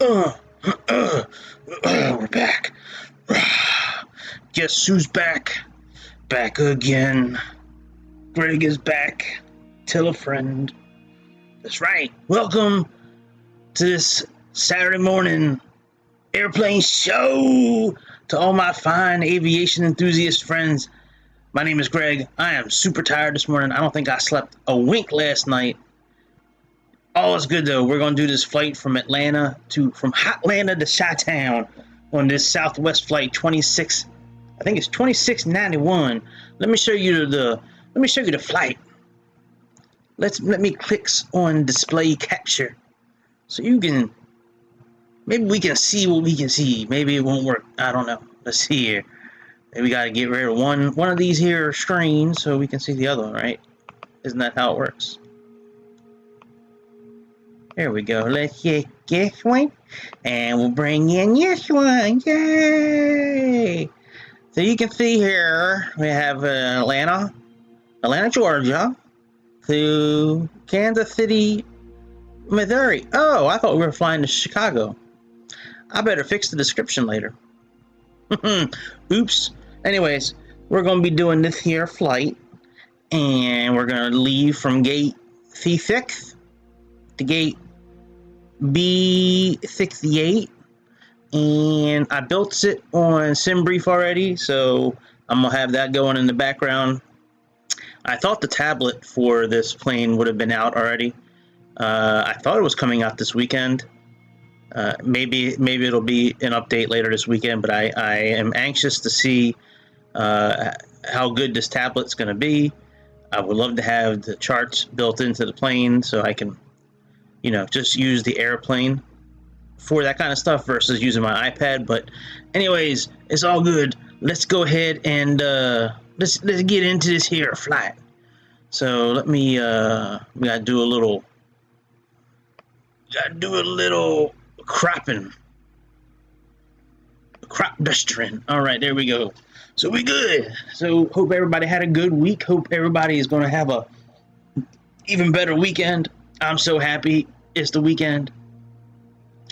Uh, uh, we're back. Guess who's back? Back again. Greg is back. Tell a friend. That's right. Welcome to this Saturday morning airplane show to all my fine aviation enthusiast friends. My name is Greg. I am super tired this morning. I don't think I slept a wink last night. All is good though. We're gonna do this flight from Hotlanta to Chi-Town on this Southwest flight 26. I think it's 2691. Let me show you the flight. Let me click on display capture so you can maybe we can see what we can see. Maybe it won't work. I don't know. Let's see here. Maybe we gotta get rid of one of these here screens so we can see the other one, right? Isn't that how it works? There we go. Let's get this one, and we'll bring in this one. Yay! So you can see here we have Atlanta, Georgia, to Kansas City, Missouri. Oh, I thought we were flying to Chicago. I better fix the description later. Oops. Anyways, we're going to be doing this here flight, and we're going to leave from gate C6 to gate B68, and I built it on SimBrief already, so I'm gonna have that going in the background. I thought the tablet for this plane would have been out already. I thought it was coming out this weekend. Maybe it'll be an update later this weekend, but I am anxious to see how good this tablet's going to be. I would love to have the charts built into the plane so I can just use the airplane for that kind of stuff versus using my iPad. But anyways, it's all good. Let's go ahead and let's get into this here flight. So let me we gotta do a little crop dusting. All right, there we go. So we good. So hope everybody had a good week. Hope everybody is going to have a even better weekend. I'm so happy it's the weekend.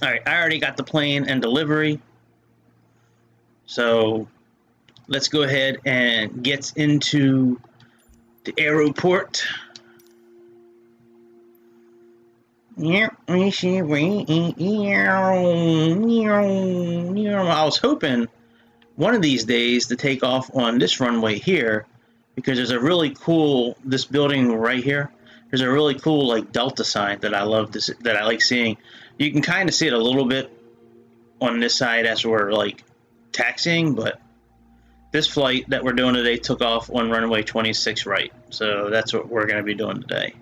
All right, I already got the plane and delivery. So let's go ahead and get into the aeroport. I was hoping one of these days to take off on this runway here because there's a really cool, this building right here, there's a really cool like Delta sign that I love that I like seeing. You can kind of see it a little bit on this side as we're like taxiing, but this flight that we're doing today took off on runway 26 right. So that's what we're going to be doing today.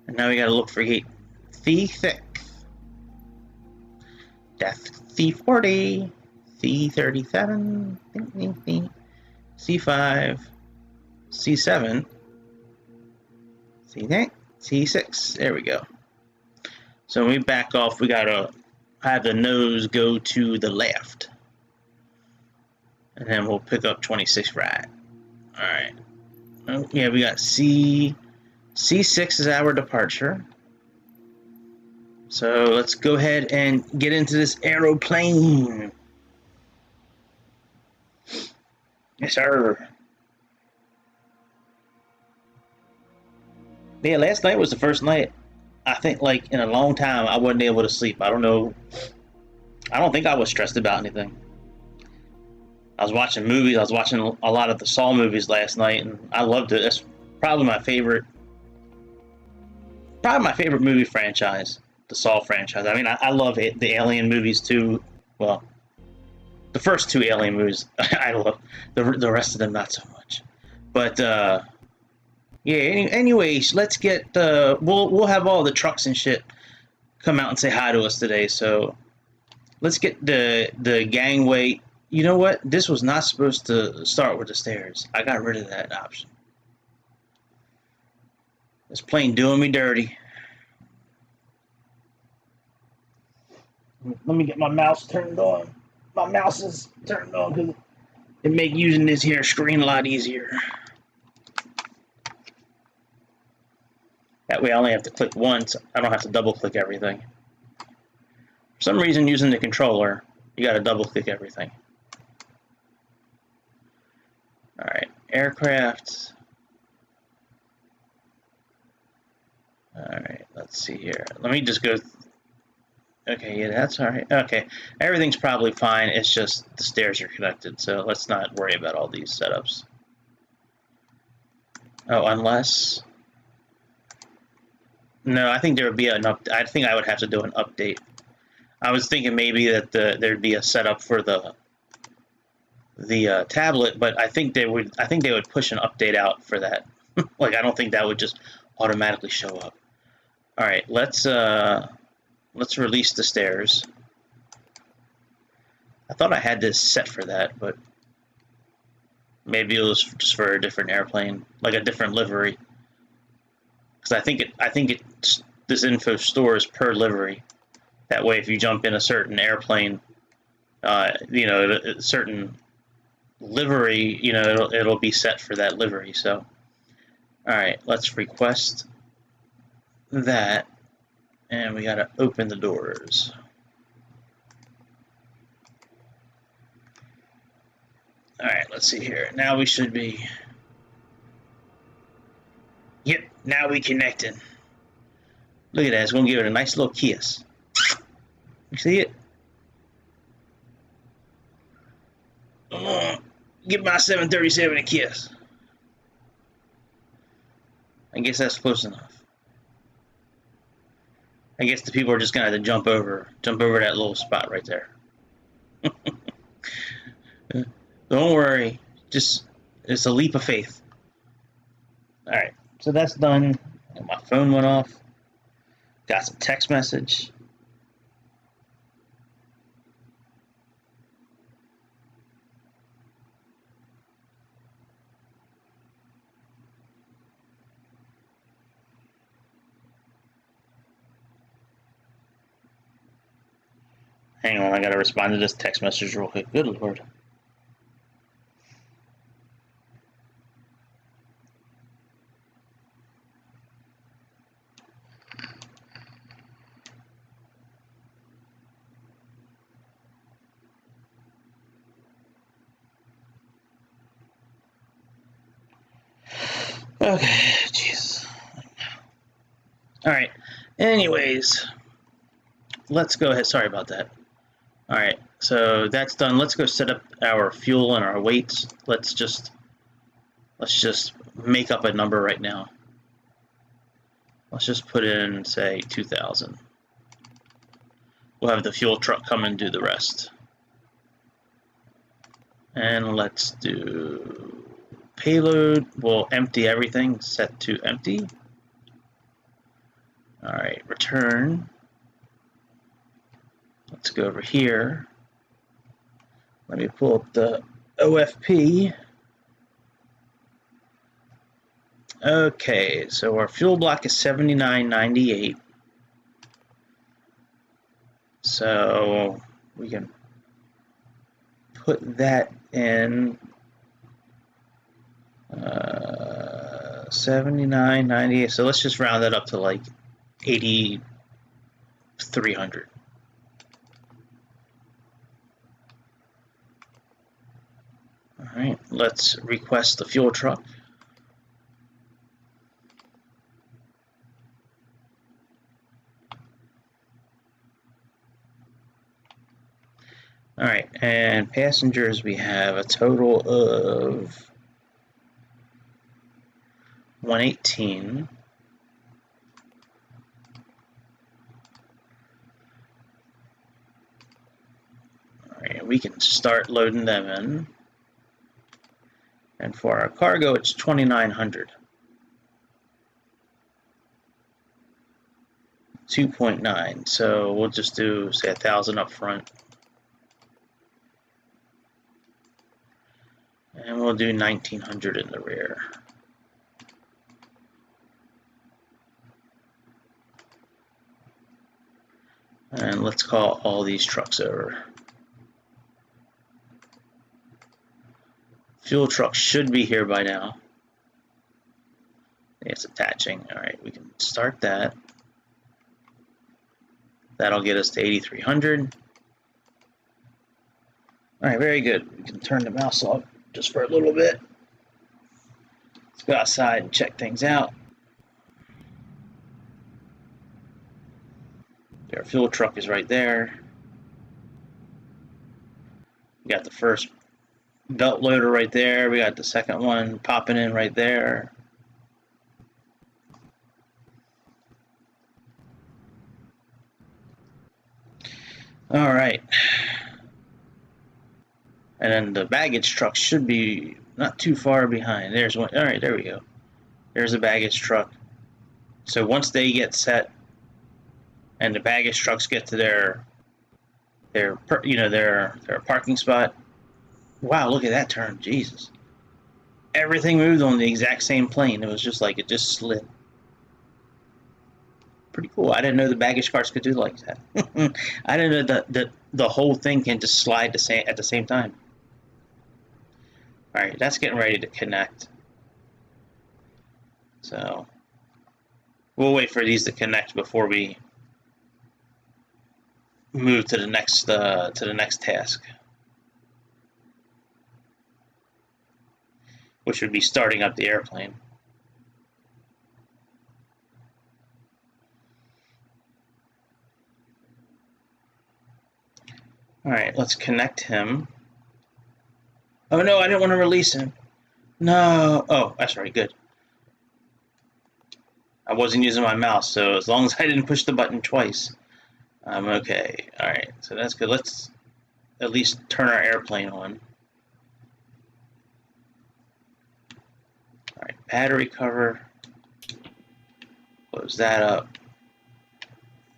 And now we got to look for gate C6. That's C40, C37, C5, C7, C8, C6. There we go. So when we back off, we gotta have the nose go to the left. And then we'll pick up 26 right. Alright. Oh, yeah, we got C6 is our departure. So let's go ahead and get into this aeroplane. Yes, sir. Yeah, last night was the first night, I think, like, in a long time I wasn't able to sleep. I don't know. I don't think I was stressed about anything. I was watching movies. I was watching a lot of the Saw movies last night, and I loved it. That's probably my favorite movie franchise, the Saw franchise. I mean, I love the Alien movies too. Well, the first two Alien movies I love. The rest of them not so much. But yeah. Anyways, let's get we'll have all the trucks and shit come out and say hi to us today. So let's get the gangway. You know what? This was not supposed to start with the stairs. I got rid of that option. This plane doing me dirty. Let me get my mouse turned on. My mouse is turned on because it make using this here screen a lot easier. That way I only have to click once. I don't have to double click everything. For some reason, using the controller, you got to double click everything. All right, aircraft. All right, let's see here. Let me just go. Okay, yeah, that's all right. Okay, everything's probably fine. It's just the stairs are connected, so let's not worry about all these setups. Oh, unless... No, I think there would be an I think I would have to do an update. I was thinking maybe that there'd be a setup for the tablet, but I think they would push an update out for that. Like, I don't think that would just automatically show up. All right, let's release the stairs. I thought I had this set for that, but maybe it was just for a different airplane, like a different livery. Because I think this info stores per livery. That way, if you jump in a certain airplane, you know, a certain livery, you know, it'll be set for that livery. So, all right, let's request that, and we gotta open the doors. All right, let's see here. Now we should be. Yep, now we connected. Look at that. It's gonna give it a nice little kiss. You see it? Give my 737 a kiss. I guess that's close enough. I guess the people are just gonna have to jump over that little spot right there. Don't worry, just it's a leap of faith. All right, so that's done. My phone went off. Got some text message. Hang on, I gotta respond to this text message real quick. Good Lord. Okay, jeez. All right. Anyways, let's go ahead. Sorry about that. All right, so that's done. Let's go set up our fuel and our weights. Let's just make up a number right now. Let's just put in, say, 2,000. We'll have the fuel truck come and do the rest. And let's do payload. We'll empty everything, set to empty. All right, return. Let's go over here. Let me pull up the OFP. Okay, so our fuel block is 79.98. So we can put that in 79.98. So let's just round that up to like 8,300. All right, let's request the fuel truck. All right, and passengers, we have a total of 118. All right, we can start loading them in. And for our cargo, it's 2,900. 2.9. So we'll just do, say, 1,000 up front. And we'll do 1,900 in the rear. And let's call all these trucks over. Fuel truck should be here by now. It's attaching. All right, we can start that. That'll get us to 8,300. All right, very good. We can turn the mouse off just for a little bit. Let's go outside and check things out. Our fuel truck is right there. We got the first belt loader right there. We got the second one popping in right there. All right. And then the baggage truck should be not too far behind. There's one. All right, there we go. There's a baggage truck. So once they get set and the baggage trucks get to their parking spot. Wow, look at that turn. Jesus. Everything moved on the exact same plane. It was just like it just slid. Pretty cool. I didn't know the baggage carts could do like that. I didn't know that the whole thing can just slide at the same time. All right, that's getting ready to connect. So we'll wait for these to connect before we move to the next task, which would be starting up the airplane. All right, let's connect him. Oh no, I didn't want to release him. No. Oh, that's right. Good. I wasn't using my mouse, so as long as I didn't push the button twice, I'm okay. All right, so that's good. Let's at least turn our airplane on. All right, battery cover. Close that up.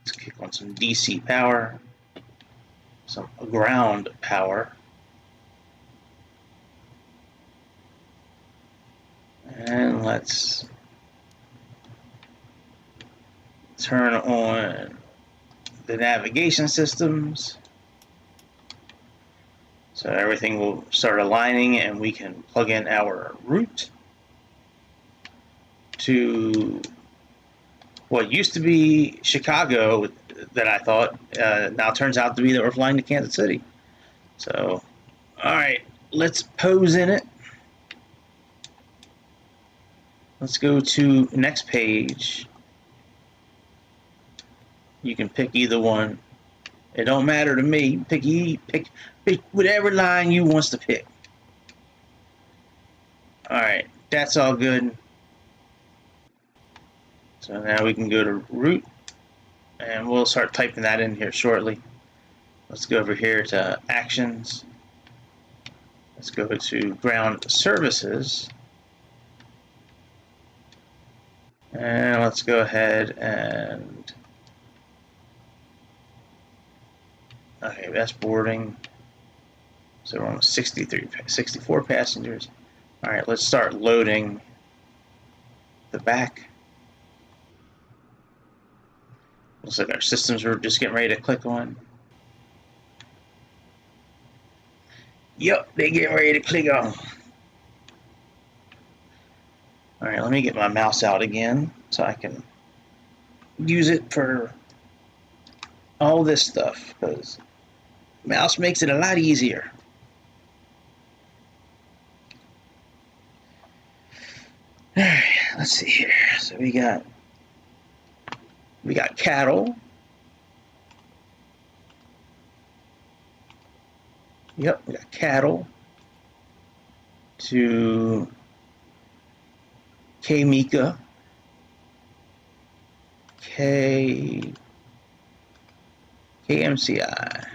Let's kick on some DC power, some ground power. And let's turn on the navigation systems. So everything will start aligning and we can plug in our route to what used to be Chicago that I thought now turns out to be that we're flying to Kansas City. So, all right, let's pose in it. Let's go to next page. You can pick either one. It don't matter to me. Pick whatever line you wants to pick. All right, that's all good. So now we can go to route, and we'll start typing that in here shortly. Let's go over here to actions. Let's go to ground services. And let's go ahead and, okay, that's boarding. So we're on 64 passengers. All right, let's start loading the back. Looks like our systems are just getting ready to click on. Yep, they getting ready to click on. All right, let me get my mouse out again so I can use it for all this stuff, because mouse makes it a lot easier. All right, let's see here. So we got cattle. Yep, we got cattle to K-Mika, KMCI.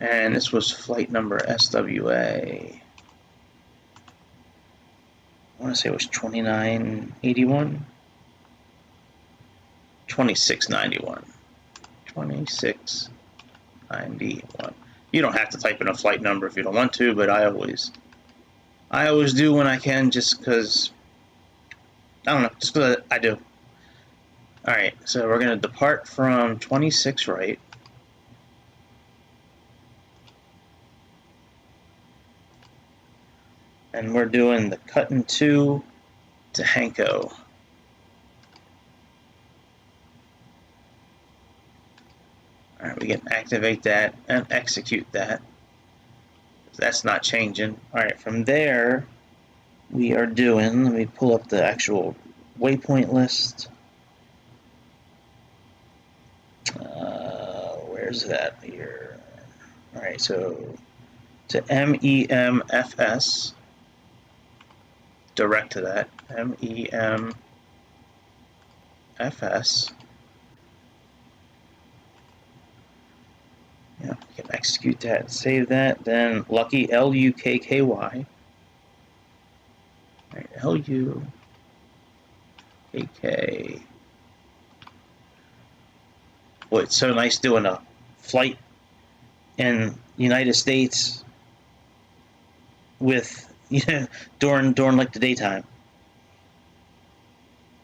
And this was flight number SWA. I want to say it was 2981. 2691. 2691. You don't have to type in a flight number if you don't want to, but I always do when I can, just because, I don't know, just because I do. All right, so we're going to depart from 26 right. And we're doing the cut in two to Hanko. Alright, we can activate that and execute that. That's not changing. Alright, from there, we are doing, let me pull up the actual waypoint list. Where's that here? Alright, so to MEMFS, direct to that, MEMFS. Yeah, we can execute that, save that, then Lucky, LUKKY. Alright, LUKK. Boy, it's so nice doing a flight in the United States with, during like the daytime.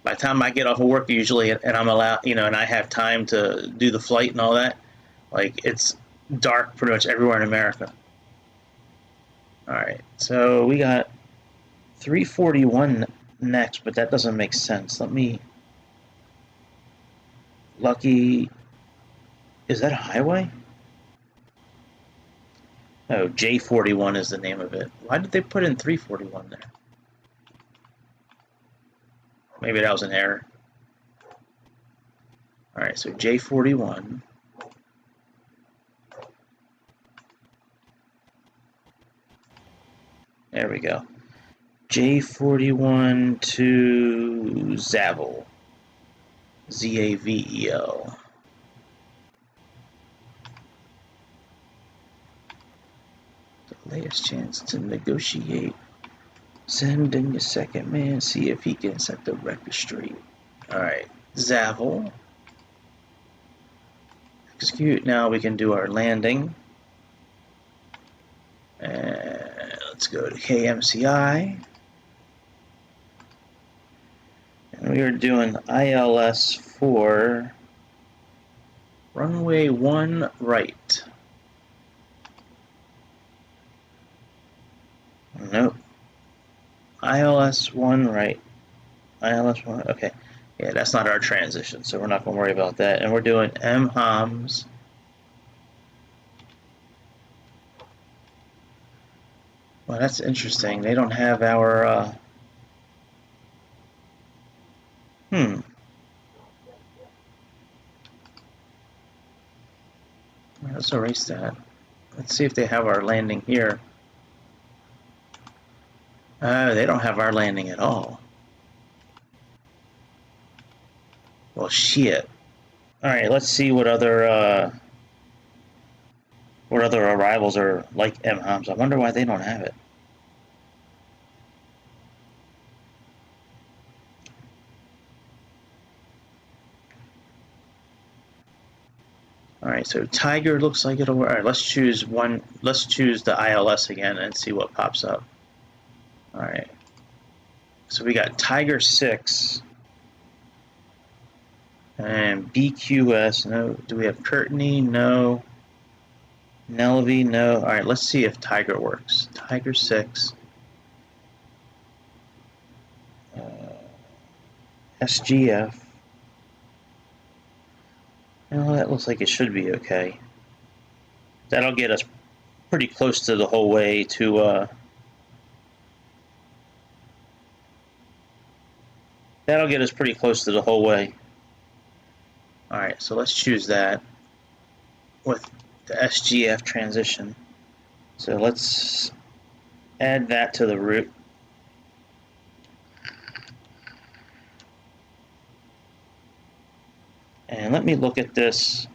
By the time I get off of work usually, and I'm allowed, and I have time to do the flight and all that, like it's dark pretty much everywhere in America. Alright, so we got 341 next, but that doesn't make sense. Let me... Lucky... Is that a highway? Oh, J41 is the name of it. Why did they put in 341 there? Maybe that was an error. Alright, so J41. There we go. J41 to Zavel. Zavel. The latest chance to negotiate. Send in your second man, see if he can set the record straight. Alright, Zavel. Execute. Now we can do our landing. And let's go to KMCI. And we are doing ILS for runway 1 right. Nope. ILS 1 right. ILS 1, okay. Yeah, that's not our transition, so we're not going to worry about that. And we're doing MHOMS. Well, that's interesting. They don't have our, Let's erase that. Let's see if they have our landing here. They don't have our landing at all. Well, shit. Alright, let's see what other arrivals are like MHOMS. I wonder why they don't have it. Alright, so Tiger looks like it'll work. Alright, let's choose the ILS again and see what pops up. Alright. So we got Tiger 6 and BQS. No. Do we have Courtney? No. Nelvy? No. Alright, let's see if Tiger works. Tiger 6. SGF. Well, that looks like it should be okay. That'll get us pretty close to the whole way to, that'll get us pretty close to the whole way. Alright, so let's choose that with the SGF transition. So let's add that to the route. And let me look at this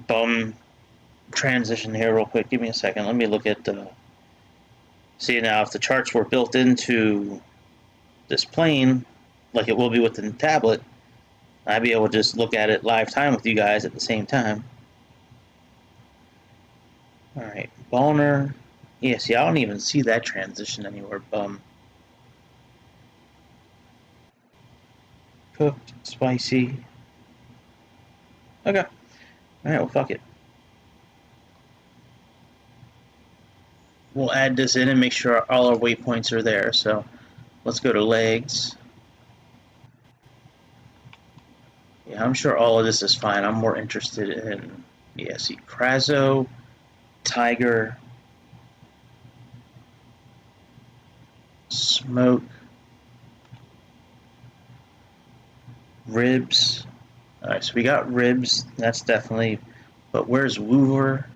bum transition here real quick. Give me a second. Let me look at the... See now, if the charts were built into this plane, like it will be with the tablet, I'd be able to just look at it live time with you guys at the same time. Alright, Boner. Yeah, see, I don't even see that transition anywhere, bum. Cooked, spicy. Okay. Alright, well, fuck it. We'll add this in and make sure all our waypoints are there. So let's go to legs. Yeah, I'm sure all of this is fine. I'm more interested in, yeah, see, Krazo, Tiger, Smoke, Ribs. Alright, so we got Ribs. That's definitely... But where's Woover?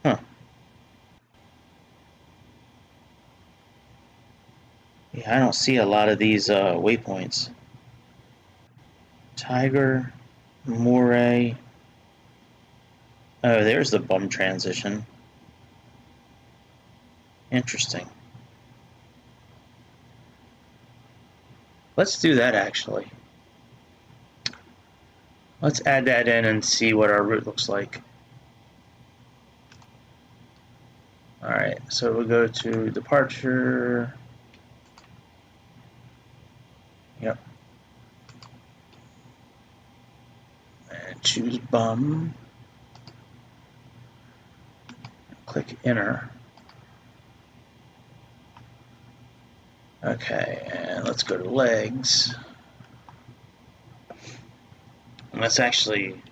Huh. Yeah, I don't see a lot of these waypoints. Tiger, Moray. Oh, there's the bum transition. Interesting. Let's do that, actually. Let's add that in and see what our route looks like. Alright, so we'll go to departure. Yep. And choose bum. Click enter. Okay, and let's go to legs. And let's actually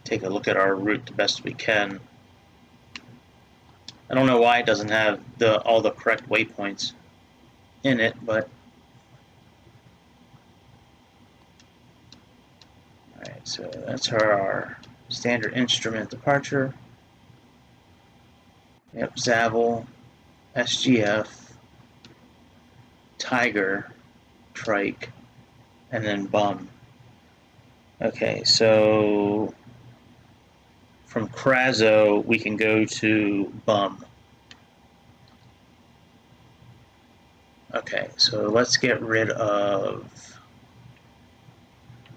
take a look at our route the best we can. I don't know why it doesn't have all the correct waypoints in it, but alright, so that's our standard instrument departure. Yep, Zavel, SGF, Tiger, Trike, and then Bum. Okay, so from Krazo we can go to Bum. Okay, so let's get rid of...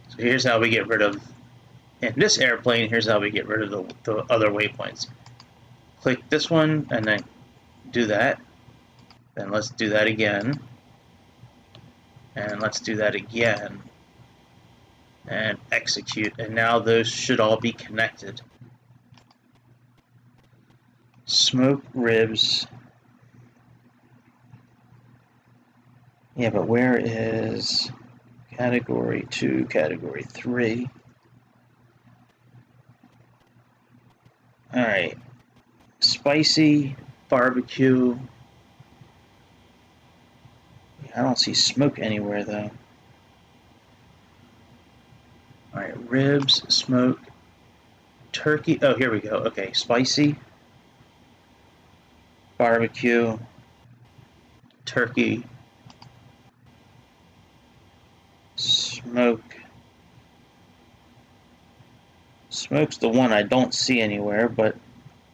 So here's how we get rid of... In this airplane, here's how we get rid of the other waypoints. Click this one and then do that. Then let's do that again. And let's do that again. And execute. And now those should all be connected. Smoke, Ribs. Yeah, but where is category 2, category 3? Alright. Spicy, barbecue. I don't see smoke anywhere though. Alright, ribs, smoke, turkey. Oh, here we go. Okay, spicy, barbecue, turkey, smoke. Smoke's the one I don't see anywhere, but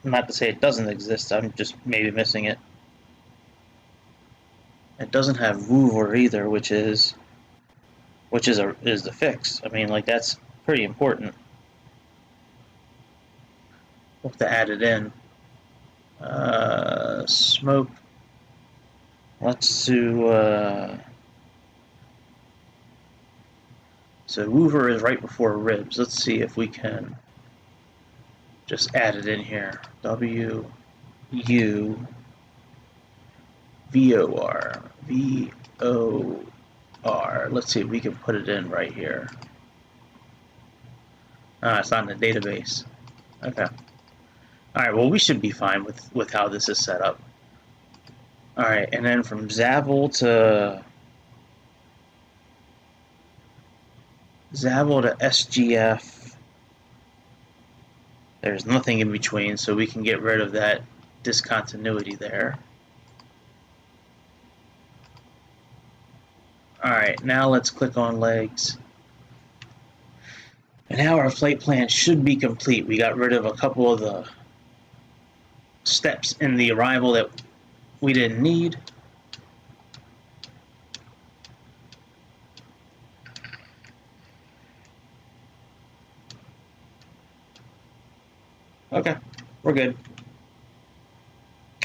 not to say it doesn't exist. I'm just maybe missing it. It doesn't have Woover either, which is the fix. I mean, like, that's pretty important. We'll have to add it in. Smoke. Let's do. So Woover is right before ribs. Let's see if we can just add it in here. W U V O R V O R. Let's see if we can put it in right here. Ah, it's not in the database. Okay. Alright, well, we should be fine with how this is set up. Alright, and then from Zavel to SGF, there's nothing in between, so we can get rid of that discontinuity there. Alright, now let's click on legs. And now our flight plan should be complete. We got rid of a couple of the steps in the arrival that we didn't need. Okay, we're good.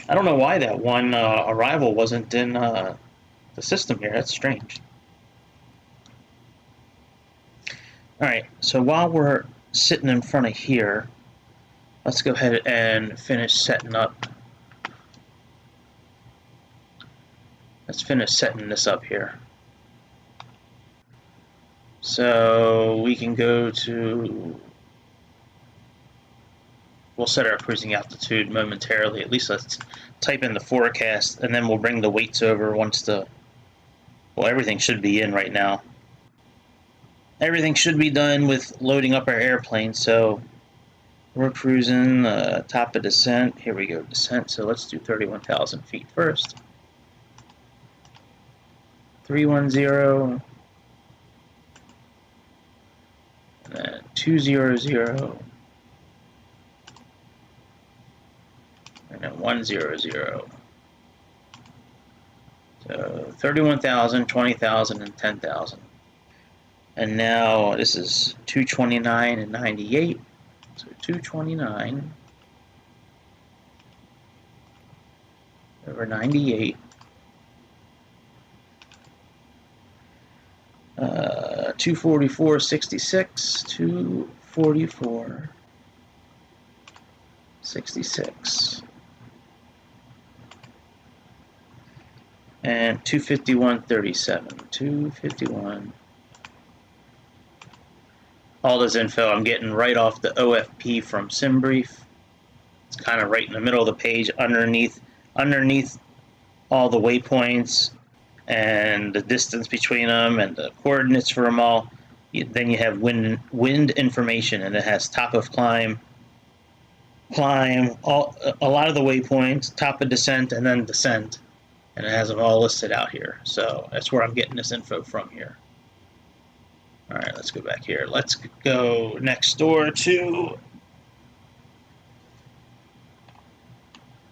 I don't know why that one arrival wasn't in the system here. That's strange. Alright, so while we're sitting in front of here, let's go ahead and finish setting up Let's finish setting this up here. So we can go to, we'll set our cruising altitude momentarily. At least let's type in the forecast, and then we'll bring the weights over once the, well, everything should be in right now. Everything should be done with loading up our airplane. So we're cruising top of descent. Here we go, descent. So let's do 31,000 feet first. 310. And then 200. And then 100. So 31,000, 20,000, and 10,000. And now this is 229 and 98. So 229 over 98. 244.66. 244.66. And 251.37. 251. All this info I'm getting right off the OFP from SimBrief. It's kind of right in the middle of the page, underneath all the waypoints and the distance between them and the coordinates for them all. Then you have wind information, and it has top of climb, a lot of the waypoints, top of descent, and then descent, and it has them all listed out here. So that's where I'm getting this info from here. All right, let's go back here. Let's go next door to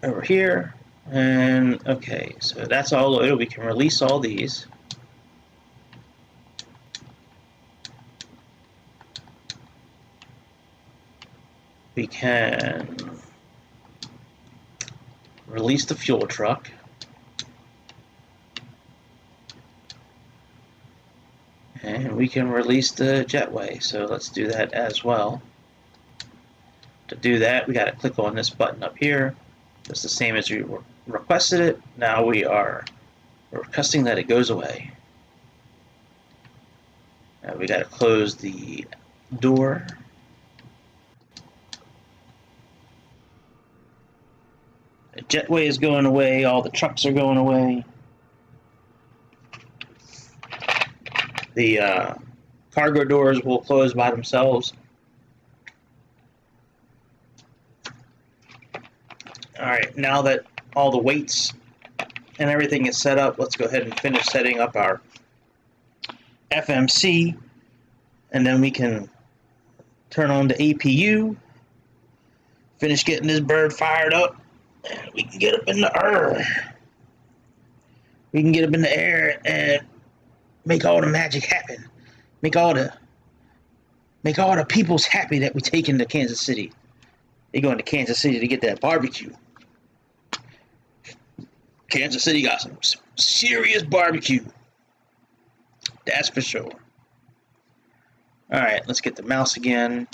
over here. And okay, so that's all loaded. We can release all these. We can release the fuel truck. And we can release the jetway, so let's do that as well. To do that, we got to click on this button up here. Just the same as we requested it. Now we are requesting that it goes away. Now we got to close the door. The jetway is going away. All the trucks are going away. The cargo doors will close by themselves. All right, now that all the weights and everything is set up, let's go ahead and finish setting up our FMC, and then we can turn on the APU, finish getting this bird fired up, and we can get up in the air. We can get up in the air and make all the magic happen. Make all the peoples happy that we take into Kansas City. They go into Kansas City to get that barbecue. Kansas City got some serious barbecue. That's for sure. All right, let's get the mouse again.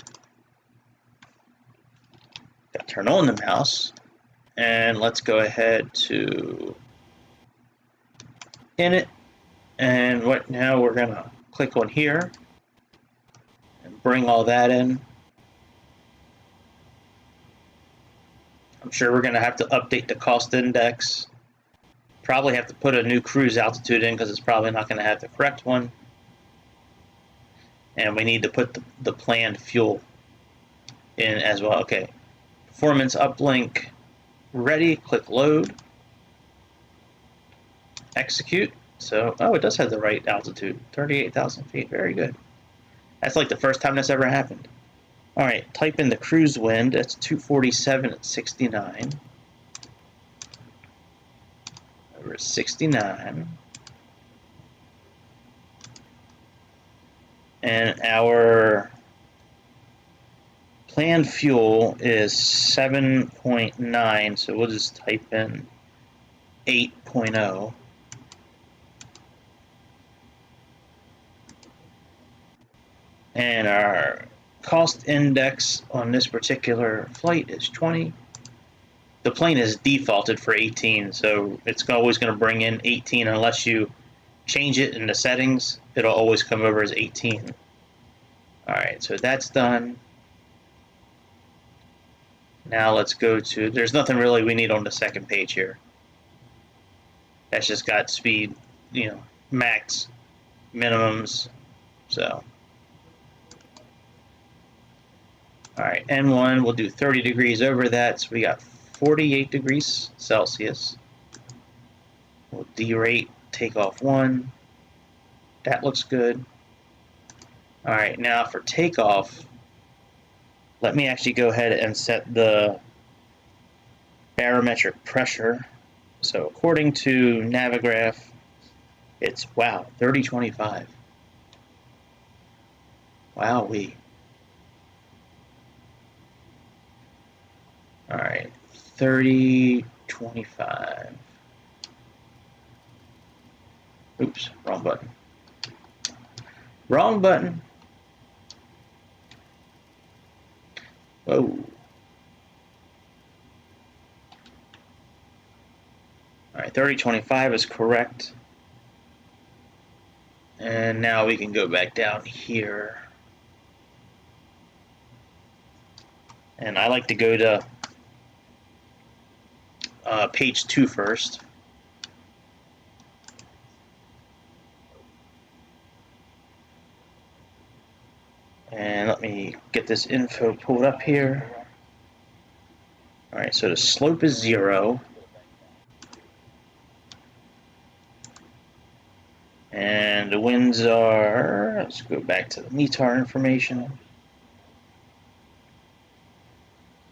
Got to turn on the mouse. And let's go ahead to init. And what now we're going to click on here and bring all that in. I'm sure we're going to have to update the cost index. Probably have to put a new cruise altitude in because it's probably not going to have the correct one. And we need to put the planned fuel in as well. Okay, performance uplink ready. Click load. Execute. So, oh, it does have the right altitude, 38,000 feet. Very good. That's like the first time that's ever happened. All right, type in the cruise wind. That's 247 at 69. Over 69. And our planned fuel is 7.9, so we'll just type in 8.0. And our cost index on this particular flight is 20. the plane is defaulted for 18, so it's always going to bring in 18 unless you change it in the settings. It'll always come over as 18. Alright, so that's done. Now let's go to, there's nothing really we need on the second page here. That's just got speed, you know, max, minimums, so. Alright, N1, we'll do 30 degrees over that, so we got 48 degrees Celsius. We'll derate takeoff 1. That looks good. Alright, now for takeoff, let me actually go ahead and set the barometric pressure. So according to Navigraph, it's, wow, 3025. Wowee. Alright, 3025. Oops, wrong button. Wrong button. Whoa. Alright, 3025 is correct. And now we can go back down here. And I like to go to page 2 first. And let me get this info pulled up here. Alright, so the slope is 0. And the winds are, let's go back to the METAR information.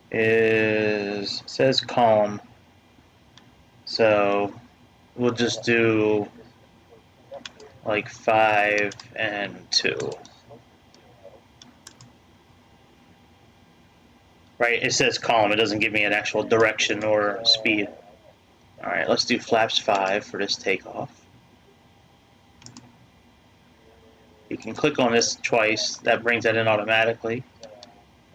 It says calm. So we'll just do like 5 and 2. Right, it says calm, it doesn't give me an actual direction or speed. Alright, let's do flaps 5 for this takeoff. You can click on this twice, that brings that in automatically.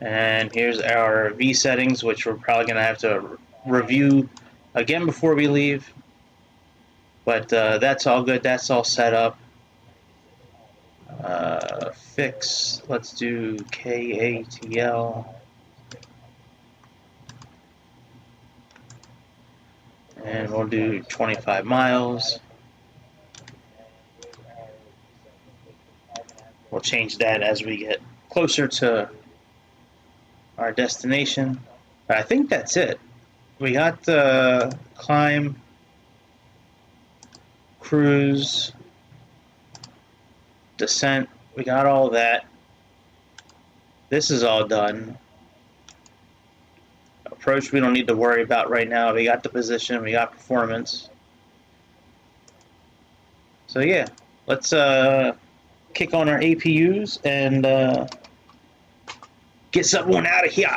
And here's our V settings, which we're probably going to have to review again before we leave. But that's all good, that's all set up. Fix, let's do KATL. And we'll do 25 miles. We'll change that as we get closer to our destination. But I think that's it. We got climb, cruise, descent. We got all that. This is all done. Approach we don't need to worry about right now. We got the position, we got performance. So yeah, let's kick on our APUs and get someone out of here.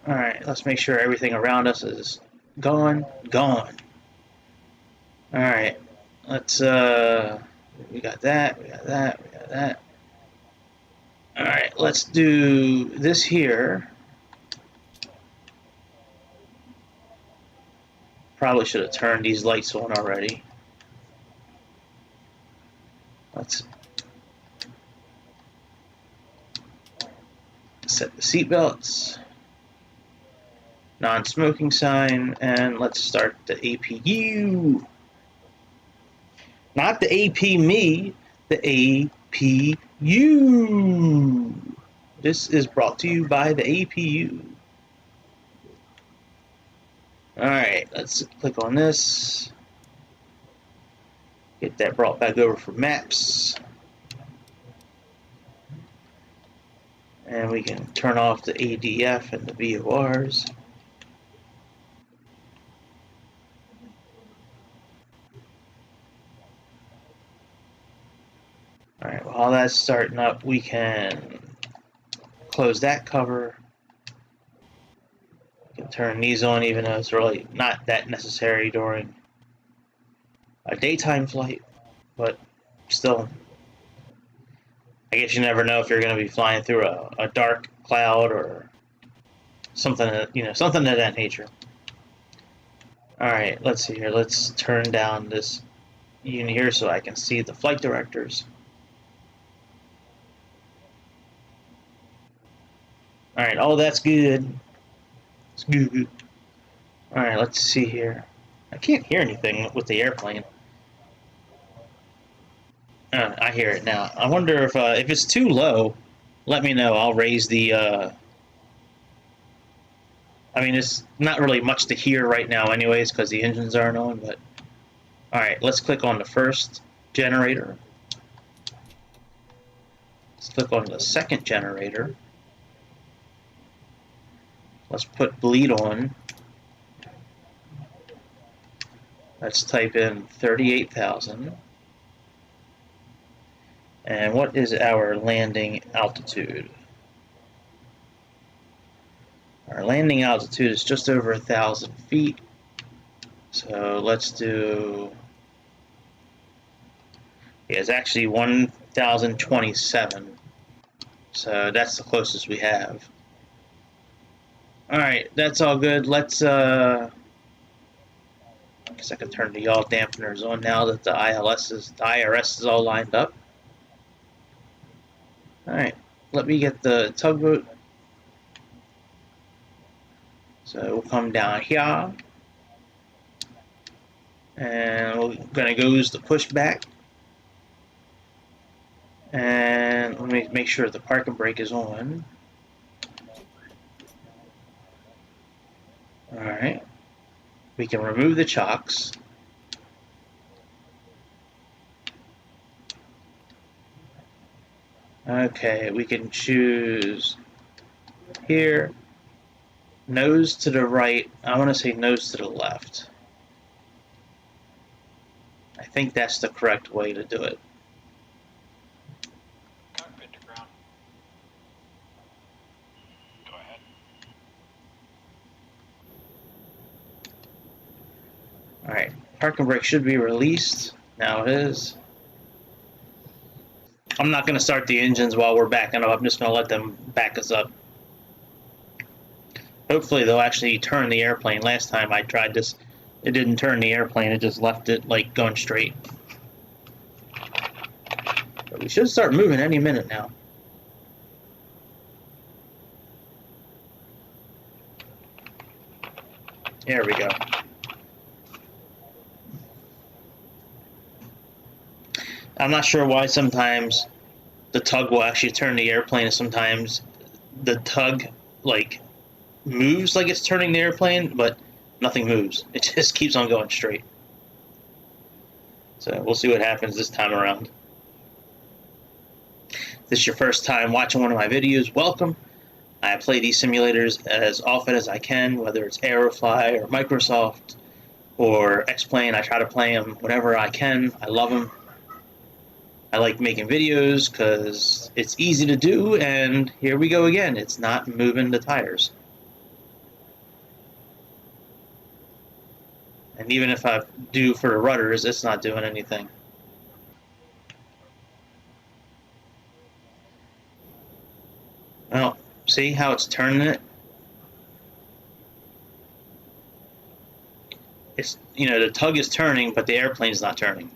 Alright, let's make sure everything around us is gone. Alright, let's we got that. Alright, let's do this here. Probably should have turned these lights on already. Let's set the seatbelts, non-smoking sign, and let's start the APU. Not the AP me, the APU. This is brought to you by the APU. Alright, let's click on this. Get that brought back over for maps. And we can turn off the ADF and the VORs. Alright, while that's starting up, we can close that cover. We can turn these on even though it's really not that necessary during a daytime flight, but still, I guess you never know if you're going to be flying through a dark cloud or something, something of that nature. All right, let's see here. Let's turn down this unit here so I can see the flight directors. All right, oh, that's good. It's good. All right, let's see here. I can't hear anything with the airplane. I hear it now. I wonder if it's too low, let me know. I'll raise the. I mean, it's not really much to hear right now, anyways, because the engines aren't on. But all right, let's click on the first generator. Let's click on the second generator. Let's put bleed on. Let's type in 38,000. And what is our landing altitude? Our landing altitude is just over 1,000 feet. So let's do, yeah, it's actually 1,027. So that's the closest we have. All right, that's all good. Let's, I guess I can turn the yaw dampeners on now that the IRS is all lined up. All right, let me get the tugboat. So we'll come down here. And we're going to use the pushback. And let me make sure the parking brake is on. Alright. We can remove the chocks. Okay, we can choose here. Nose to the right. I want to say nose to the left. I think that's the correct way to do it. Cockpit to ground. Go ahead. Alright, parking brake should be released. Now it is. I'm not going to start the engines while we're backing up. I'm just going to let them back us up. Hopefully they'll actually turn the airplane. Last time I tried this, it didn't turn the airplane. It just left it like going straight. But we should start moving any minute now. There we go. I'm not sure why sometimes the tug will actually turn the airplane and sometimes the tug like moves like it's turning the airplane, but nothing moves. It just keeps on going straight. So we'll see what happens this time around. If this is your first time watching one of my videos, welcome. I play these simulators as often as I can, whether it's Aerofly or Microsoft or X-Plane. I try to play them whenever I can. I love them. I like making videos because it's easy to do, and here we go again. It's not moving the tires. And even if I do for the rudders, it's not doing anything. Well, see how it's turning it? It's, the tug is turning, but the airplane's not turning.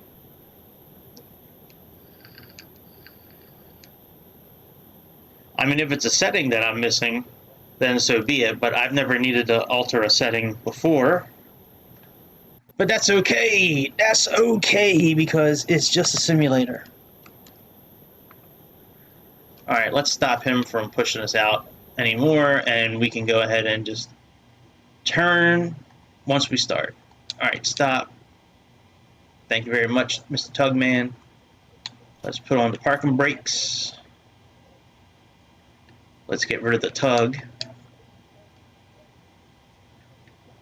I mean, if it's a setting that I'm missing, then so be it, but I've never needed to alter a setting before. But that's okay. That's okay because it's just a simulator. All right, let's stop him from pushing us out anymore, and we can go ahead and just turn once we start. All right, stop. Thank you very much, Mr. Tugman. Let's put on the parking brakes. Let's get rid of the tug.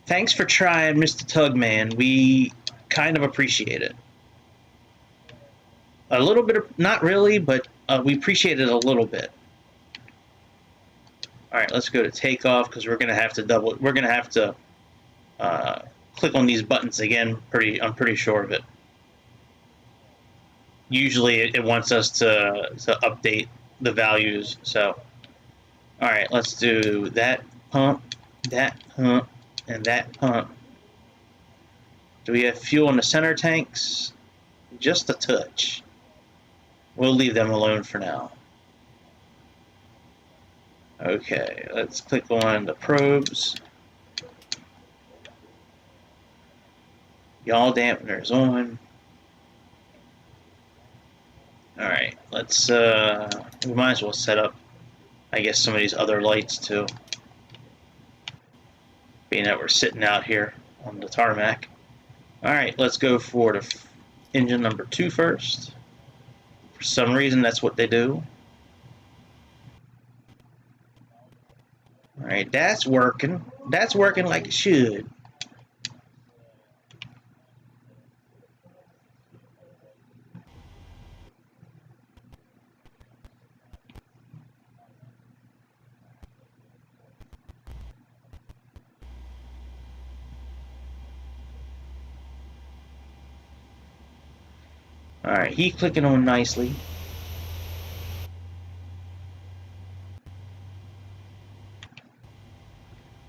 Thanks for trying, Mr. Tugman. We kind of appreciate it. A little bit of, not really, but we appreciate it a little bit. All right, let's go to takeoff because we're gonna have to click on these buttons again. I'm pretty sure of it. Usually, it wants us to update the values. So, all right, let's do that. pump, and that pump. Do we have fuel in the center tanks? Just a touch. We'll leave them alone for now. Okay, let's click on the probes. Yaw dampeners on. Alright, let's, we might as well set up, I guess, some of these other lights too. Being that we're sitting out here on the tarmac. Alright, let's go for the engine number 2 first. For some reason, that's what they do. Alright, that's working. That's working like it should. Alright, he's clicking on nicely.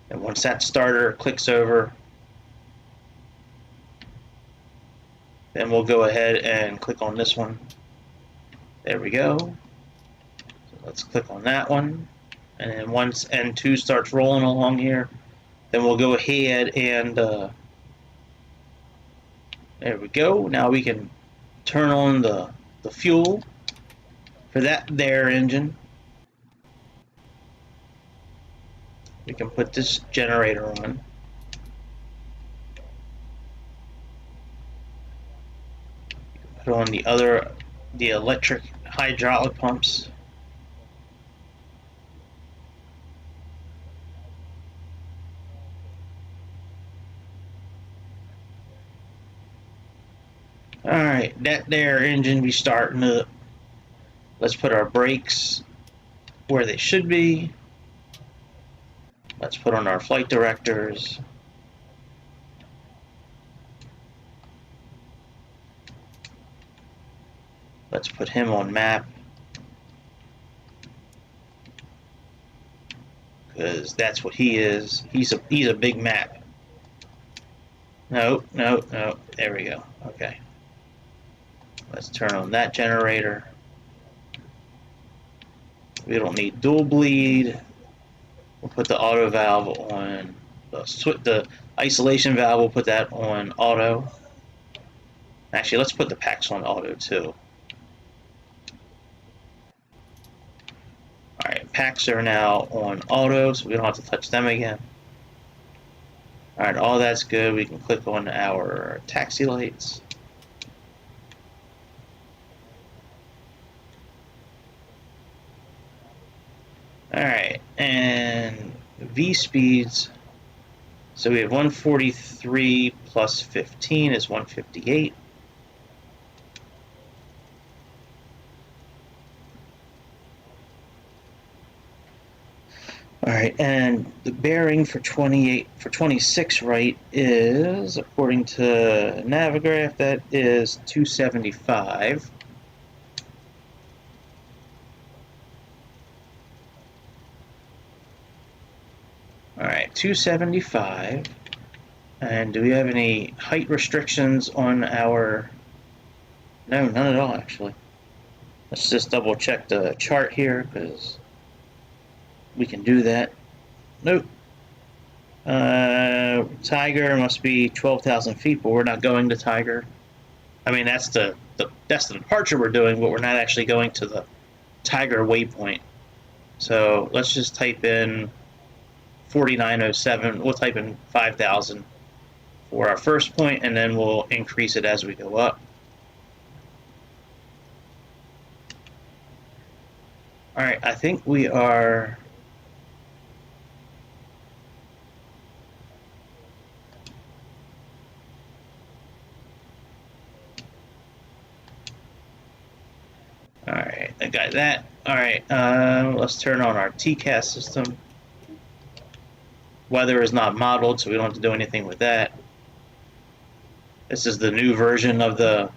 And once that starter clicks over, then we'll go ahead and click on this one. There we go. So let's click on that one. And then once N2 starts rolling along here, then we'll go ahead and there we go. Now we can turn on the fuel for that there engine. We can put this generator on. Put on the electric hydraulic pumps. Alright, that there engine be starting up. Let's put our brakes where they should be. Let's put on our flight directors. Let's put him on map. Because that's what he is. He's a big map. No. There we go. Okay. Let's turn on that generator. We don't need dual bleed. We'll put the auto valve on the isolation valve. We'll put that on auto. Actually, let's put the packs on auto too. Alright, packs are now on auto, so we don't have to touch them again. Alright, all that's good. We can click on our taxi lights. Alright, and V speeds. So we have 143 plus 15 is 158. Alright, and the bearing for 26 right is, according to Navigraph, that is 275. Alright, 275. And do we have any height restrictions on our... No, none at all, actually. Let's just double check the chart here, because we can do that. Nope. Tiger must be 12,000 feet, but we're not going to Tiger. I mean, that's the departure we're doing, but we're not actually going to the Tiger waypoint. So let's just type in 4907. We'll type in 5,000 for our first point, and then we'll increase it as we go up. All right, I think we are... Alright, I got that. Alright, let's turn on our TCAS system. Weather is not modeled, so we don't have to do anything with that. This is the new version of the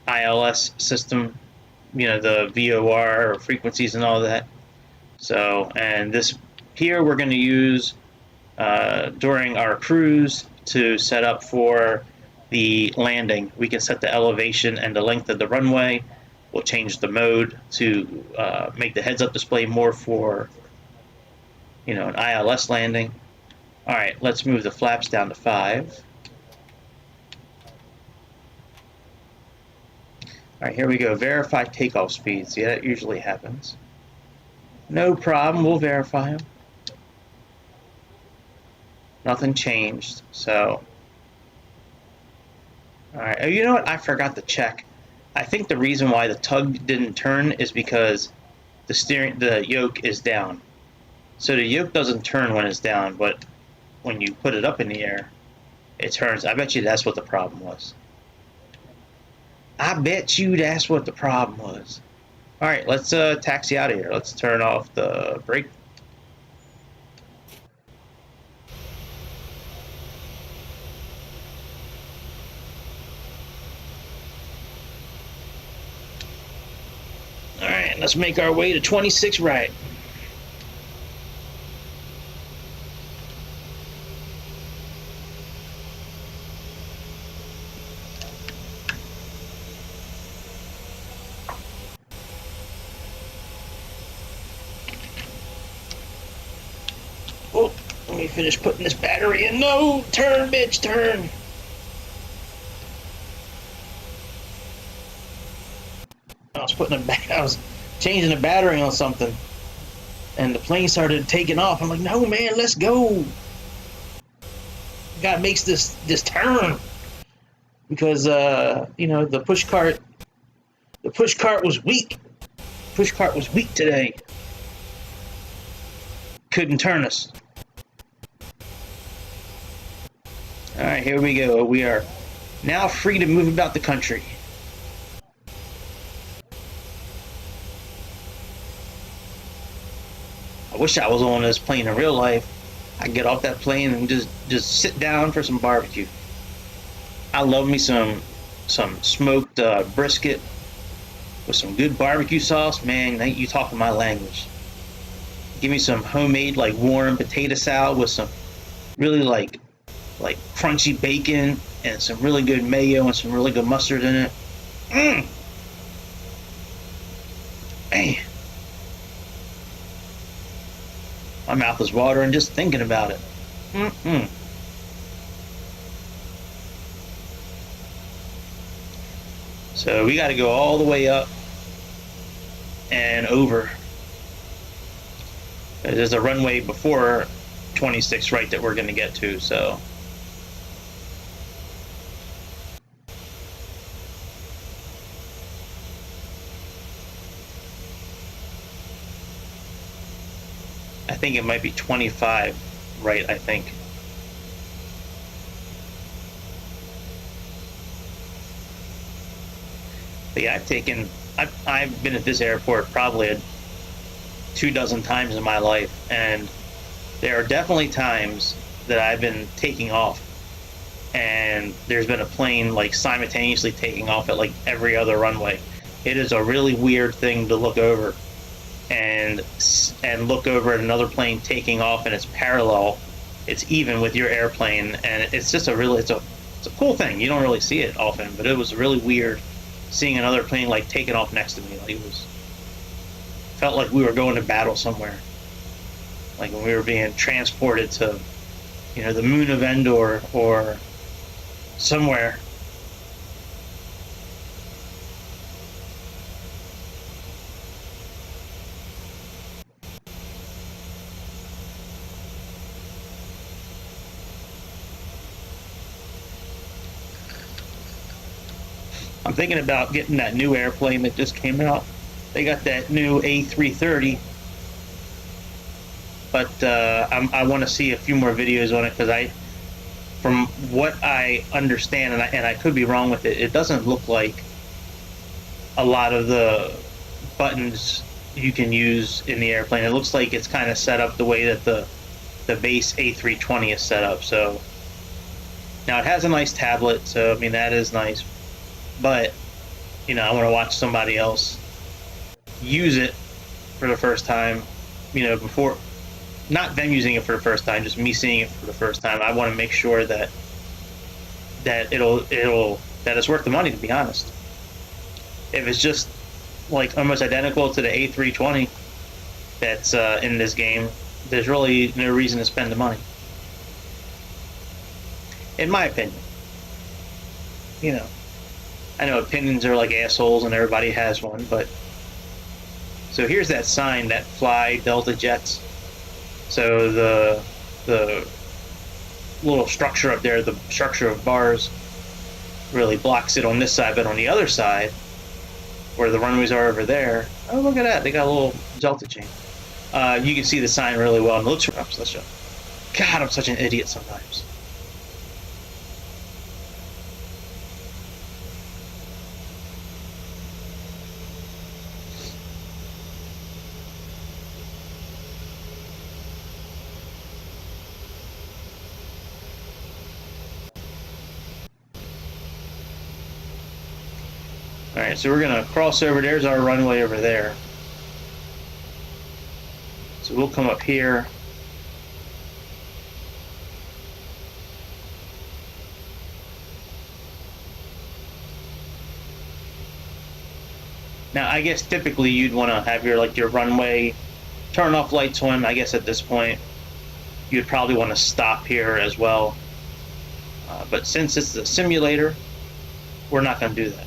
ILS system. You know, the VOR frequencies and all that. So, and this here we're going to use during our cruise to set up for the landing. We can set the elevation and the length of the runway. We'll change the mode to make the heads-up display more for, an ILS landing. All right, let's move the flaps down to 5. All right, here we go. Verify takeoff speeds. Yeah, that usually happens. No problem. We'll verify them. Nothing changed. So, all right. Oh, you know what? I forgot to check. I think the reason why the tug didn't turn is because the yoke is down. So the yoke doesn't turn when it's down, but when you put it up in the air, it turns. I bet you that's what the problem was. I bet you that's what the problem was. All right, let's taxi out of here. Let's turn off the brake. All right, let's make our way to 26 right. Oh, let me finish putting this battery in. No, turn, bitch, turn. I was changing the battery on something, and the plane started taking off. I'm like, no, man, let's go. Gotta make this turn because the push cart was weak. Push cart was weak today. Couldn't turn us. All right, here we go. We are now free to move about the country. I wish I was on this plane in real life. I could get off that plane and just sit down for some barbecue. I love me some smoked brisket with some good barbecue sauce. Man, you talking my language. Give me some homemade warm potato salad with some really like crunchy bacon and some really good mayo and some really good mustard in it. Man. My mouth is watering just thinking about it. So we got to go all the way up and over. There's a runway before 26 right that we're going to get to, so. I think it might be 25 right, I think. But yeah, I've been at this airport probably 24 times in my life, and there are definitely times that I've been taking off and there's been a plane simultaneously taking off at every other runway. It is a really weird thing to look over and look over at another plane taking off, and it's parallel, it's even with your airplane, and it's just it's a cool thing. You don't really see it often, but it was really weird seeing another plane taking off next to me. Felt like we were going to battle somewhere, like when we were being transported to the moon of Endor or somewhere. I'm thinking about getting that new airplane that just came out. They got that new A330, but I want to see a few more videos on it, because from what I understand, and I could be wrong with it, it doesn't look like a lot of the buttons you can use in the airplane. It looks like it's kind of set up the way that the base A320 is set up. So now it has a nice tablet, so I mean that is nice. But I want to watch somebody else use it for the first time, before not them using it for the first time, just me seeing it for the first time, I want to make sure that that it's worth the money, to be honest. If it's just like almost identical to the A320 that's in this game, there's really no reason to spend the money, in my opinion. You know, I know opinions are like assholes and everybody has one, but so here's that sign that fly Delta jets. So the little structure up there, the structure of bars, really blocks it on this side, but on the other side, where the runways are over there, oh, look at that, they got a little Delta chain. You can see the sign really well, and it looks rough. Let's show. God, I'm such an idiot sometimes. Alright, so we're going to cross over. There's our runway over there. So we'll come up here. Now, I guess typically you'd want to have your runway turn off lights on. I guess at this point, you'd probably want to stop here as well. But since it's a simulator, we're not going to do that.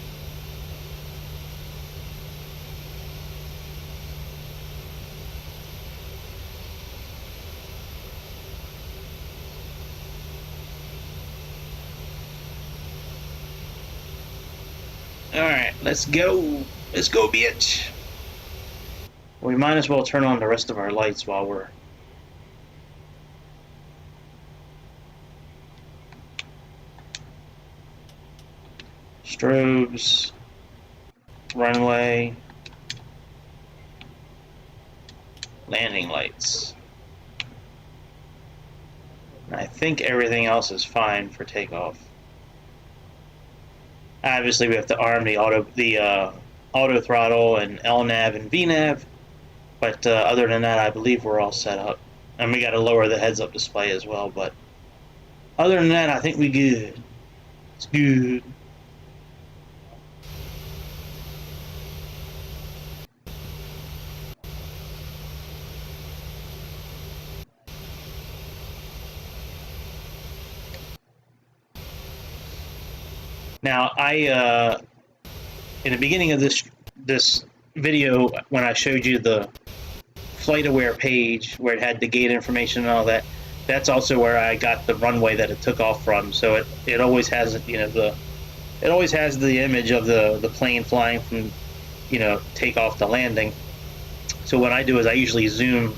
Alright, let's go. Let's go, bitch. We might as well turn on the rest of our lights while we're... Strobes, runway, landing lights. And I think everything else is fine for takeoff. Obviously, we have to arm the auto throttle and LNAV and VNAV, but other than that, I believe we're all set up. And we got to lower the heads-up display as well. But other than that, I think we good. It's good. Now, in the beginning of this video, when I showed you the FlightAware page where it had the gate information and all that, that's also where I got the runway that it took off from. So it always has, it always has the image of the plane flying from, takeoff to landing. So what I do is I usually zoom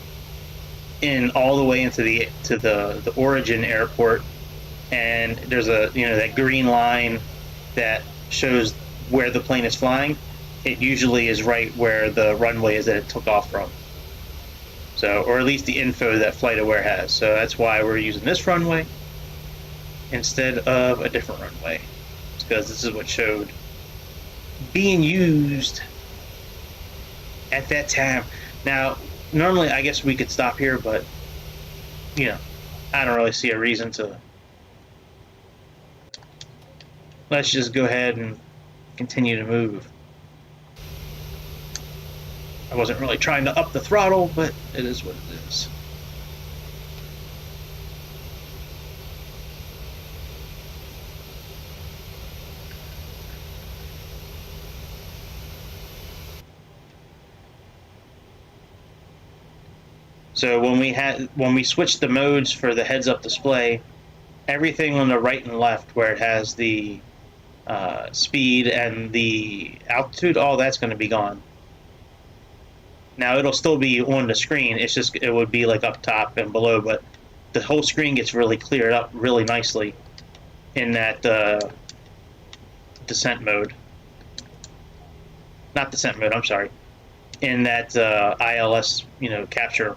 in all the way into the origin airport, and there's that green line that shows where the plane is flying. It usually is right where the runway is that it took off from. So, or at least the info that FlightAware has. So that's why we're using this runway instead of a different runway. It's because this is what showed being used at that time. Now, normally I guess we could stop here, but I don't really see a reason to. Let's just go ahead and continue to move. I wasn't really trying to up the throttle, but it is what it is. So when we switched the modes for the heads-up display, everything on the right and left where it has the speed and the altitude, all that's going to be gone. Now it'll still be on the screen. It's just it would be like up top and below, but the whole screen gets really cleared up really nicely in that descent mode. Not descent mode. I'm sorry. In that ILS, capture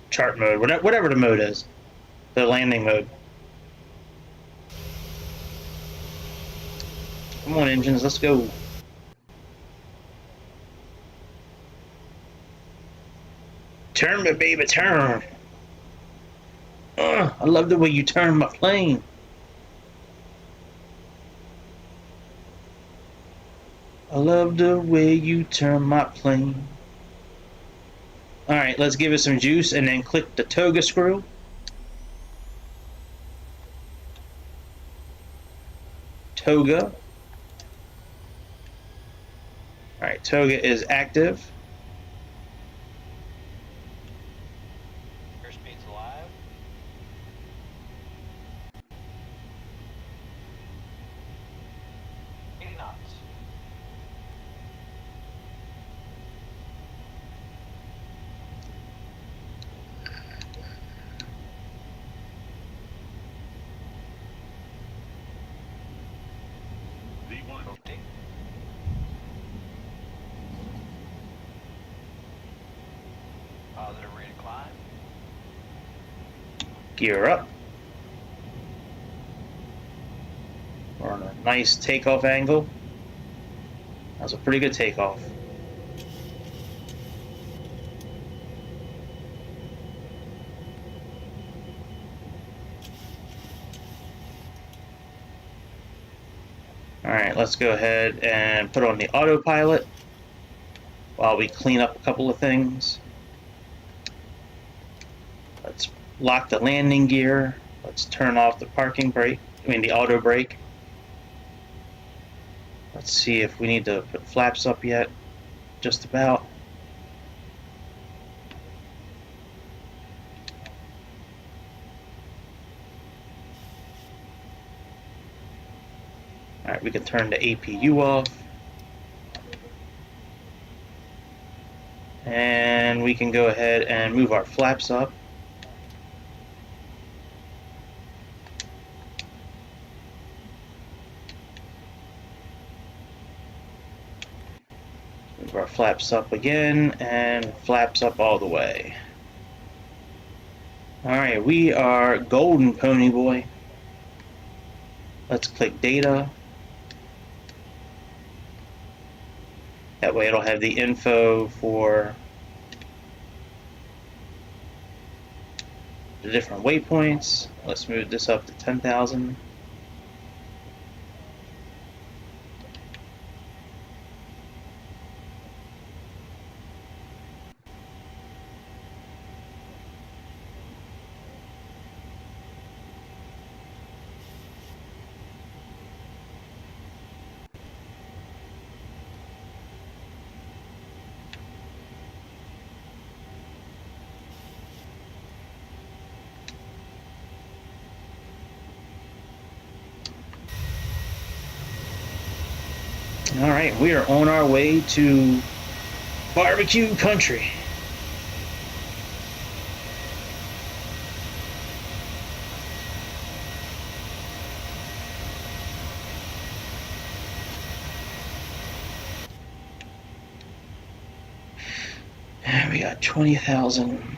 chart mode, whatever the mode is, the landing mode. Come on, engines, let's go. Turn me, baby, turn. I love the way you turn my plane. I love the way you turn my plane. Alright, let's give it some juice and then click the toga screw. Toga. Alright, toga is active. Airspeed's alive. knots. V1. Okay. Positive rate of climb. Gear up. We're on a nice takeoff angle. That's a pretty good takeoff. Alright, let's go ahead and put on the autopilot while we clean up a couple of things. Let's lock the landing gear. Let's turn off the parking brake, the auto brake. Let's see if we need to put flaps up yet. Just about. Alright, we can turn the APU off. And we can go ahead and move our flaps up. Move our flaps up again, and flaps up all the way. Alright, we are golden, Pony Boy. Let's click data. That way it'll have the info for the different waypoints. Let's move this up to 10,000. Alright, we are on our way to barbecue country. And we got 20,000.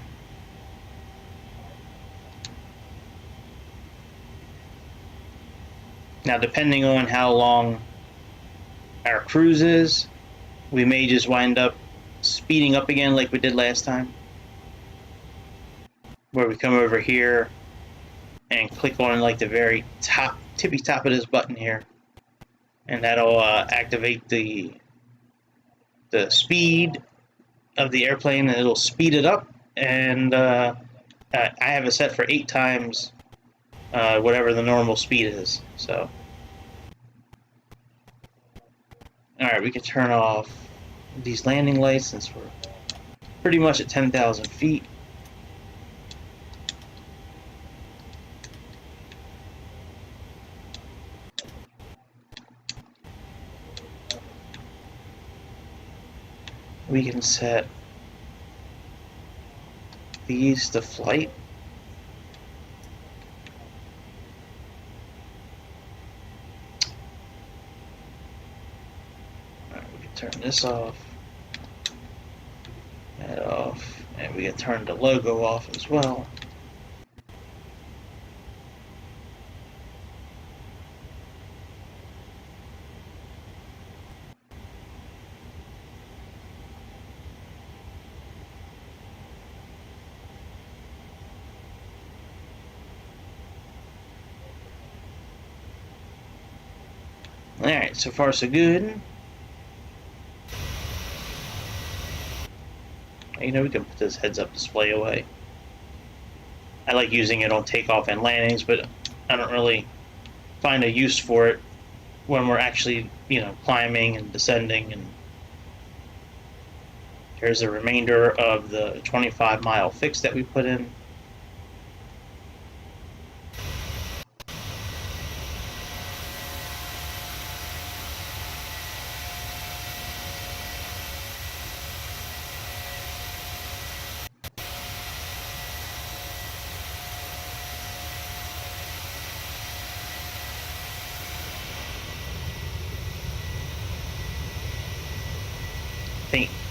Now, depending on how long our cruise is, we may just wind up speeding up again like we did last time, where we come over here and click on like the very tippy top of this button here, and that'll activate the speed of the airplane, and it'll speed it up. And I have it set for 8 times whatever the normal speed is. So, all right, we can turn off these landing lights since we're pretty much at 10,000 feet. We can set these to flight. Alright, we can turn this off, that off, and we can turn the logo off as well. Alright, so far so good. You know, we can put this heads-up display away. I like using it on takeoff and landings, but I don't really find a use for it when we're actually, you know, climbing and descending. And here's the remainder of the 25-mile fix that we put in.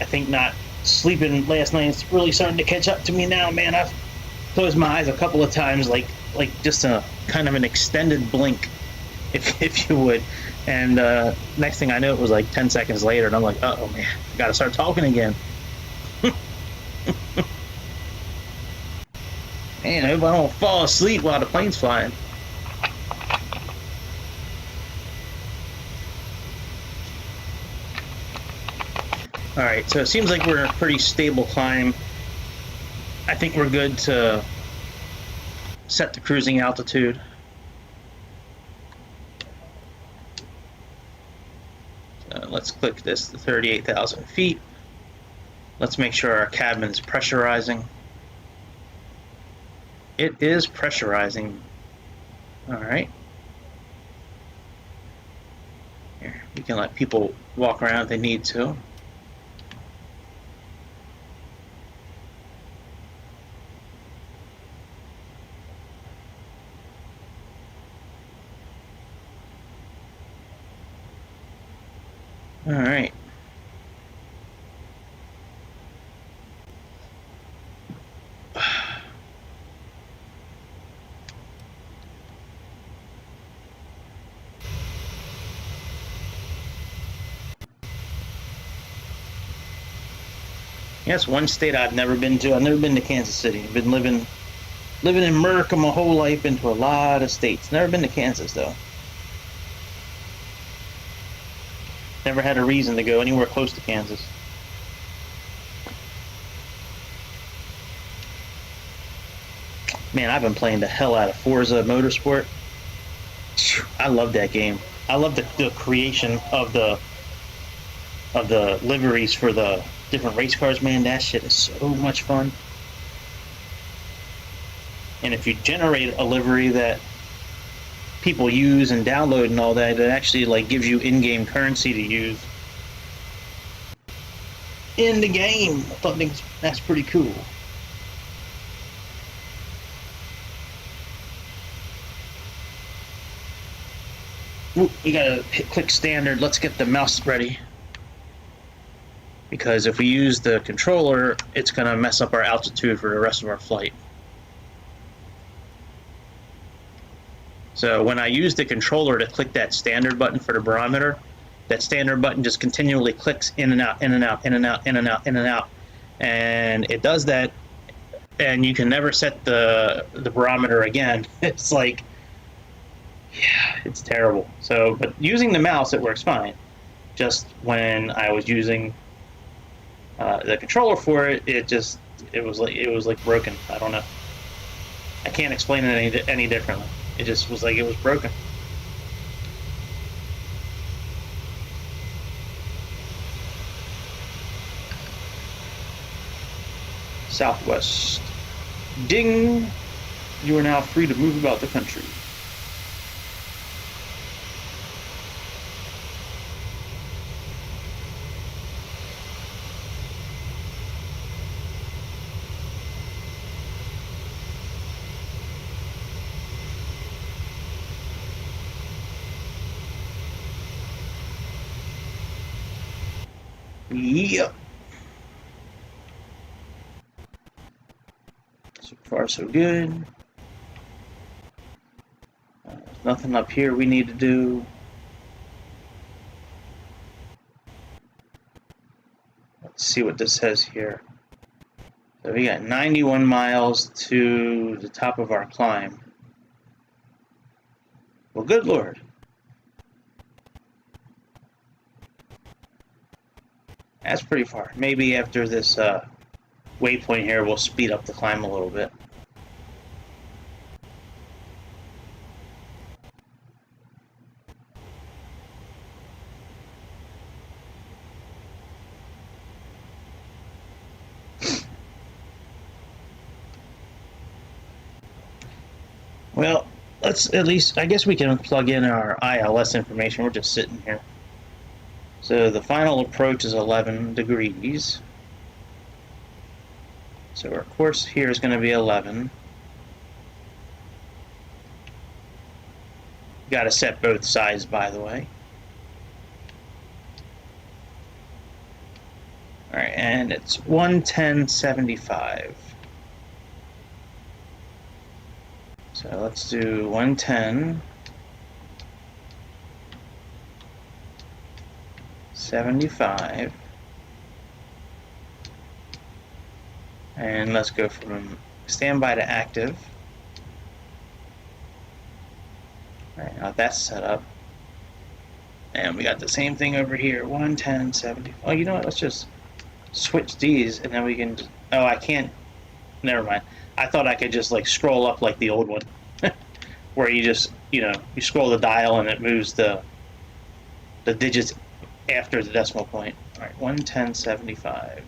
I think not sleeping last night is really starting to catch up to me now, man. I've closed my eyes a couple of times, like just a kind of an extended blink, if you would. And next thing I know, it was like 10 seconds later, and I'm like, uh-oh, man, I gotta start talking again. Man, I hope I don't fall asleep while the plane's flying. Alright, so it seems like we're in a pretty stable climb. I think we're good to set the cruising altitude. Let's click this to 38,000 feet. Let's make sure our cabin's pressurizing. It is pressurizing. Alright. Here, we can let people walk around if they need to. All right. Yes, one state I've never been to. I've never been to Kansas City. I've been living in America my whole life, been to a lot of states. Never been to Kansas, though. Never had a reason to go anywhere close to Kansas. Man, I've been playing the hell out of Forza Motorsport. I love that game. I love the creation of the liveries for the different race cars, man. That shit is so much fun. And if you generate a livery that people use and download and all that, it actually like gives you in-game currency to use in the game. I thought that's pretty cool. Ooh, you gotta click standard. Let's get the mouse ready, because if we use the controller, it's gonna mess up our altitude for the rest of our flight. So when I use the controller to click that standard button for the barometer, that standard button just continually clicks in and out, in and out, in and out, in and out, in and out. And it does that, and you can never set the barometer again. It's like, yeah, it's terrible. So, but using the mouse, it works fine. Just when I was using the controller for it, it was like broken. I don't know. I can't explain it any differently. It just was like it was broken. Southwest. Ding! You are now free to move about the country. Yep. So far, so good. Nothing up here we need to do. Let's see what this says here. So we got 91 miles to the top of our climb. Well, good Lord. That's pretty far. Maybe after this waypoint here, we'll speed up the climb a little bit. Well, let's at least, I guess we can plug in our ILS information. We're just sitting here. So the final approach is 11 degrees. So our course here is going to be 11. Got to set both sides, by the way. All right, and it's 110.75. So let's do 110.75. And let's go from standby to active. All right, now that's set up. And we got the same thing over here, 110.70. Oh, you know what? Let's just switch these, and then we can. Oh, I can't. Never mind. I thought I could just like scroll up like the old one, where you just you scroll the dial and it moves the digits after the decimal point. All right, 110.75.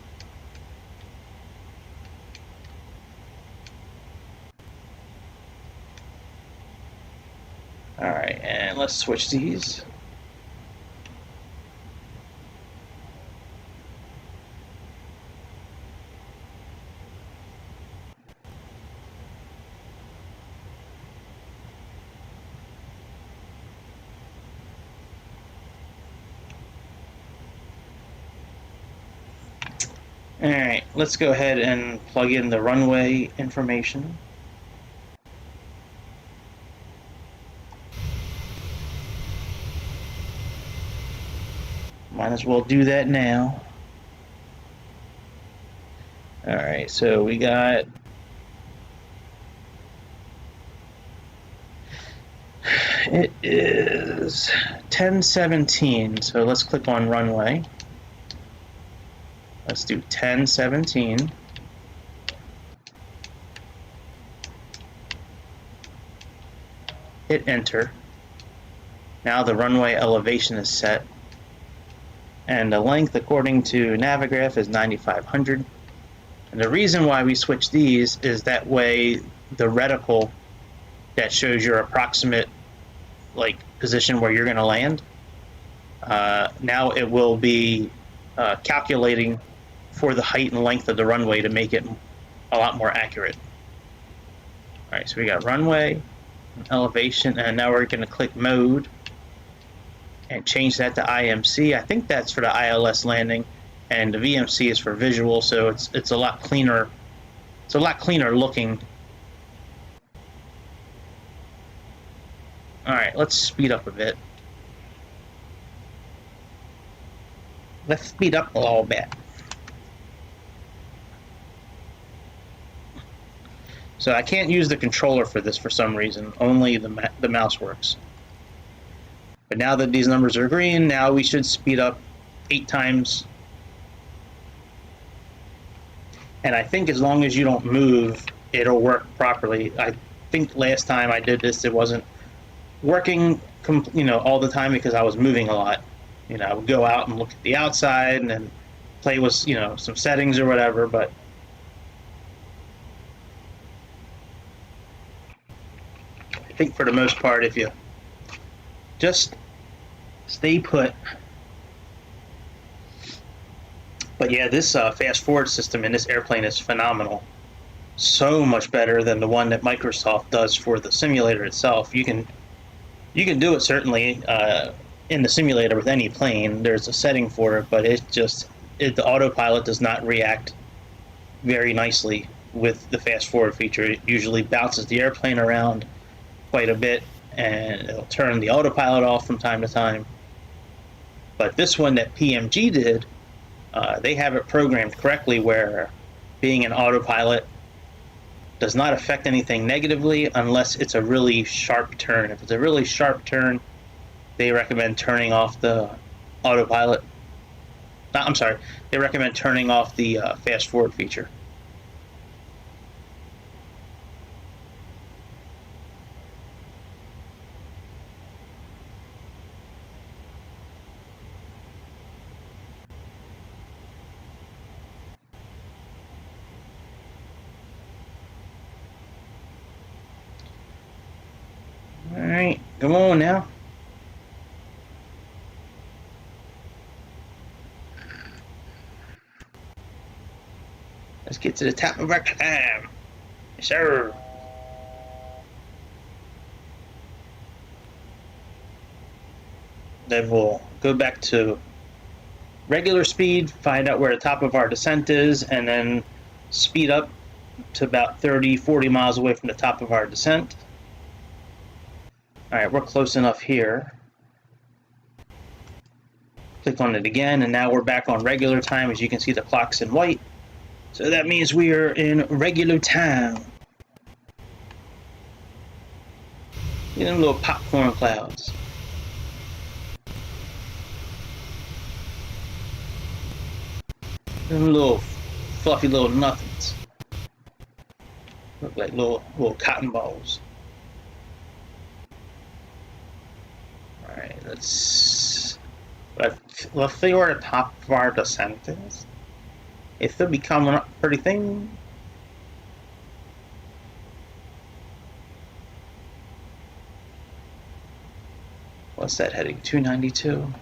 All right, and let's switch these. All right, let's go ahead and plug in the runway information. Might as well do that now. All right, so we got it is 10:17. So let's click on runway. Let's do 10:17. Hit enter. Now the runway elevation is set. And the length, according to Navigraph, is 9,500. And the reason why we switch these is that way the reticle that shows your approximate position where you're going to land, now it will be calculating for the height and length of the runway to make it a lot more accurate. All right, so we got runway, elevation, and now we're going to click mode and change that to IMC. I think that's for the ILS landing, and the VMC is for visual, so it's a lot cleaner. It's a lot cleaner looking. All right, let's speed up a bit. Let's speed up a little bit. So I can't use the controller for this for some reason. Only the mouse works. But now that these numbers are green, now we should speed up 8 times. And I think as long as you don't move, it'll work properly. I think last time I did this, it wasn't working, all the time because I was moving a lot. I would go out and look at the outside and then play with, some settings or whatever, but I think for the most part, if you just stay put. But yeah, this fast forward system in this airplane is phenomenal. So much better than the one that Microsoft does for the simulator itself. You can do it certainly in the simulator with any plane. There's a setting for it, but the autopilot does not react very nicely with the fast forward feature. It usually bounces the airplane around quite a bit, and it'll turn the autopilot off from time to time. But this one that PMG did, they have it programmed correctly where being an autopilot does not affect anything negatively unless it's a really sharp turn. If it's a really sharp turn, they recommend turning off the autopilot. I'm sorry. They recommend turning off the fast forward feature. All right, come on now. Let's get to the top of our climb. Yes, sir. Then we'll go back to regular speed, find out where the top of our descent is, and then speed up to about 30, 40 miles away from the top of our descent. All right, we're close enough here. Click on it again, and now we're back on regular time. As you can see, the clock's in white. So that means we are in regular time. Look at them little popcorn clouds. Them little fluffy little nothings. Look like little cotton balls. Alright, let's see where the top of our descent is. It should be coming up pretty thin. What's that heading? 292.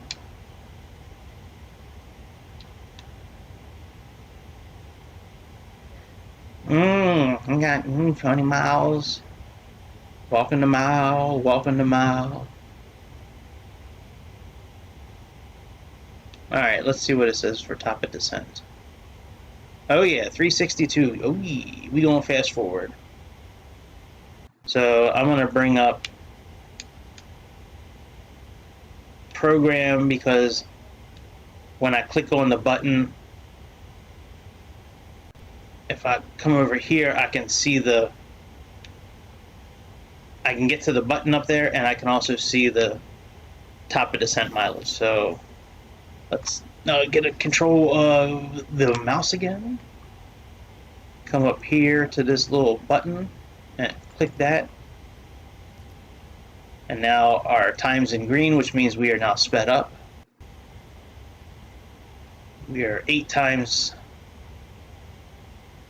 I got 20 miles. Walking the mile, walking the mile. Alright, let's see what it says for top of descent. Oh yeah, 362. Oh yeah, we going fast forward. So I'm gonna bring up program, because when I click on the button, if I come over here, I can see I can get to the button up there, and I can also see the top of descent mileage. So let's get a control of the mouse again. Come up here to this little button and click that. And now our time's in green, which means we are now sped up. We are 8 times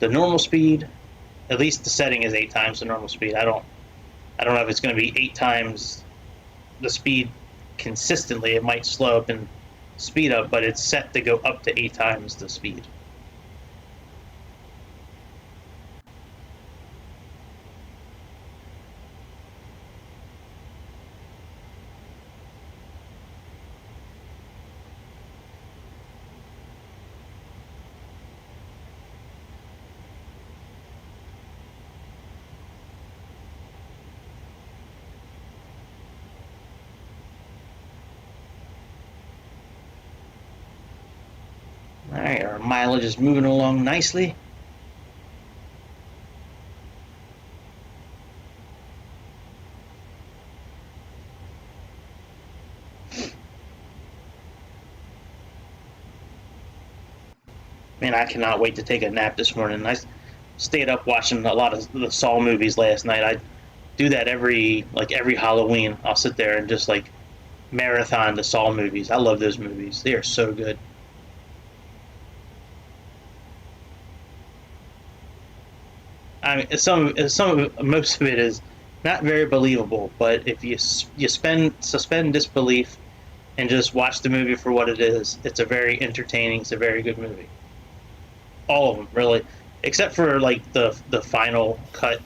the normal speed. At least the setting is 8 times the normal speed. I don't know if it's going to be 8 times the speed consistently. It might slow up and speed up, but it's set to go up to 8 times the speed. Alright, our mileage is moving along nicely. Man, I cannot wait to take a nap this morning. I stayed up watching a lot of the Saw movies last night. I do that every Halloween. I'll sit there and just marathon the Saw movies. I love those movies. They are so good. I mean, most of it is not very believable, but if you suspend disbelief and just watch the movie for what it is, it's a very entertaining, it's a very good movie. All of them, really, except for the final cut.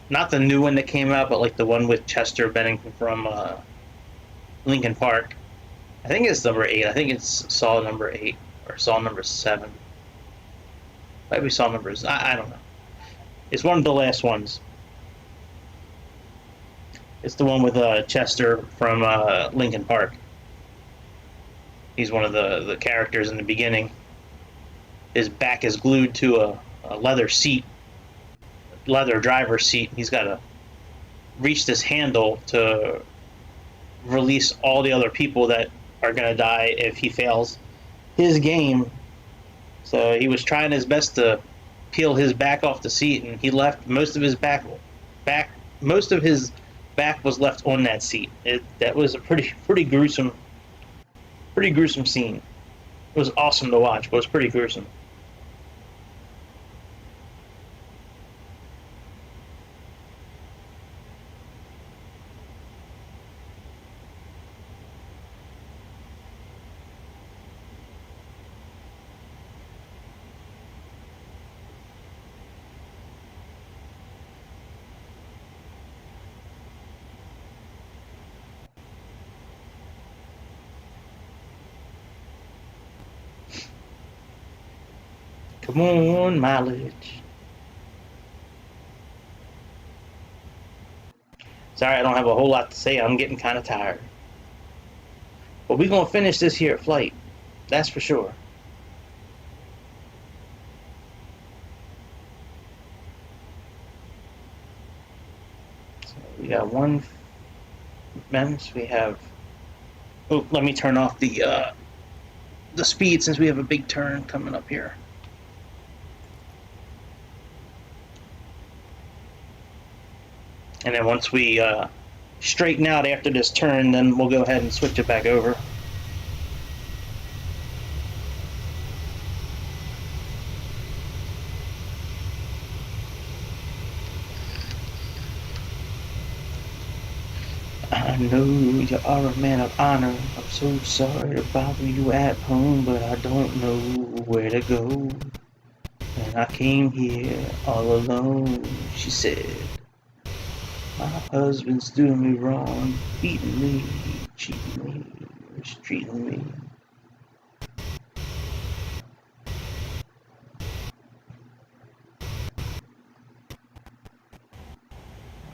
Not the new one that came out, but the one with Chester Bennington from Linkin Park. I think it's number 8. I think it's Saw number 8 or Saw number 7. Maybe Saw numbers. I don't know. It's one of the last ones. It's the one with Chester from Linkin Park. He's one of the characters in the beginning. His back is glued to a leather seat, leather driver's seat. He's got to reach this handle to release all the other people that are going to die if he fails his game. So he was trying his best to peel his back off the seat, and he left most of his back. Most of his back was left on that seat. That was a pretty gruesome scene. It was awesome to watch, but it was pretty gruesome. Come on, mileage. Sorry, I don't have a whole lot to say. I'm getting kind of tired. But we're going to finish this here flight. That's for sure. So we got one MEMS. We have... Oh, let me turn off the speed since we have a big turn coming up here. And then once we straighten out after this turn, then we'll go ahead and switch it back over. I know you are a man of honor. I'm so sorry to bother you at home, but I don't know where to go. And I came here all alone, she said. My husband's doing me wrong, beating me, cheating me, mistreating me.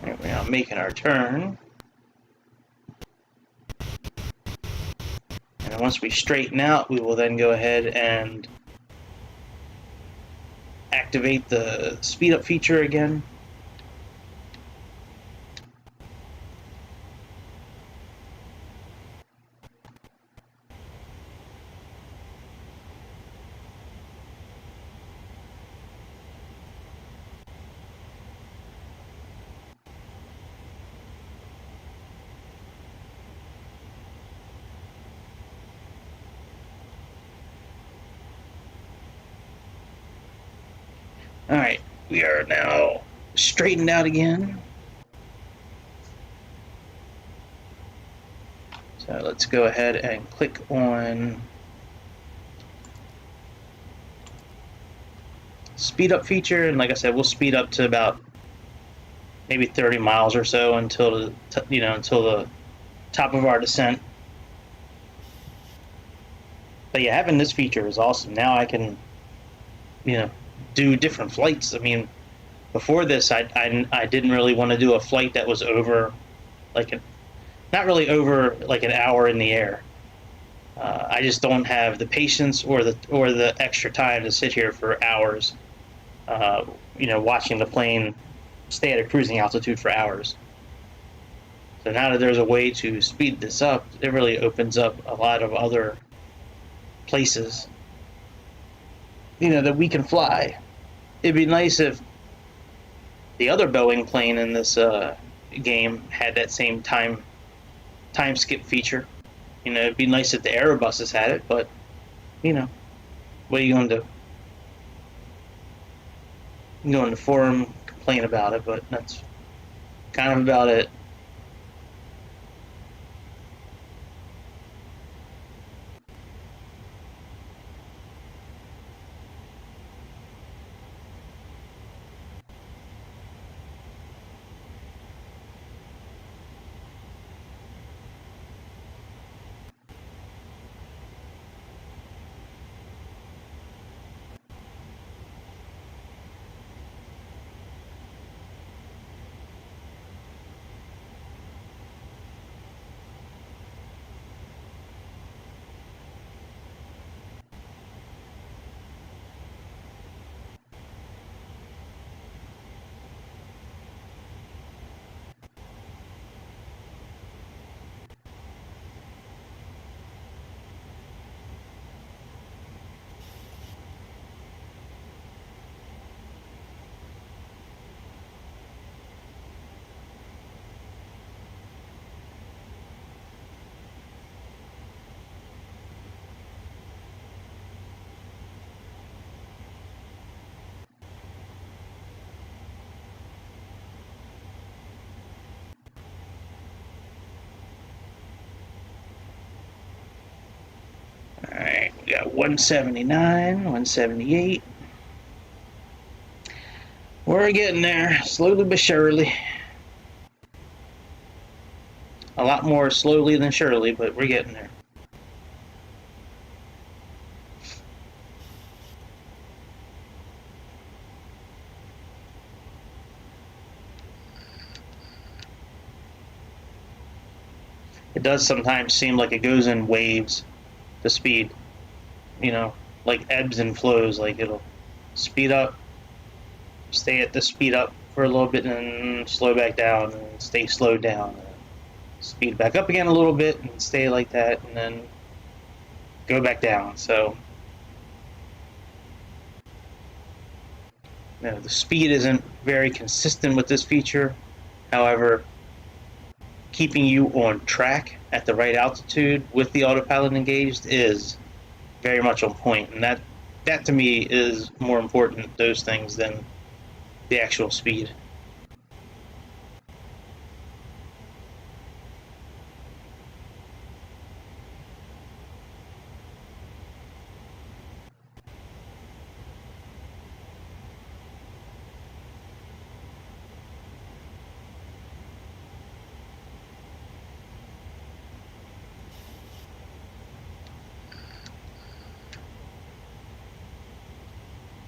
Right, we're now making our turn. And once we straighten out, we will then go ahead and activate the speed up feature again. Alright, we are now straightened out again. So let's go ahead and click on speed up feature, and like I said, we'll speed up to about maybe 30 miles or so until the top of our descent. But yeah, having this feature is awesome. Now I can, do different flights. I mean, before this, I didn't really want to do a flight that was over, not really over like an hour in the air. I just don't have the patience or the extra time to sit here for hours, watching the plane stay at a cruising altitude for hours. So now that there's a way to speed this up, it really opens up a lot of other places, that we can fly. It'd be nice if the other Boeing plane in this game had that same time skip feature. It'd be nice if the Airbuses had it, but, what are you going to do? You can go in the forum, complain about it, but that's kind of about it. 179, 178. We're getting there, slowly but surely. A lot more slowly than surely, but we're getting there. It does sometimes seem like it goes in waves, the speed, you know, like ebbs and flows. Like it'll speed up, stay at the speed up for a little bit, and slow back down, and stay slowed down, and speed back up again a little bit, and stay like that, and then go back down. So, you know, the speed isn't very consistent with this feature. However, keeping you on track at the right altitude with the autopilot engaged is very much on point, and that to me is more important, those things, than the actual speed.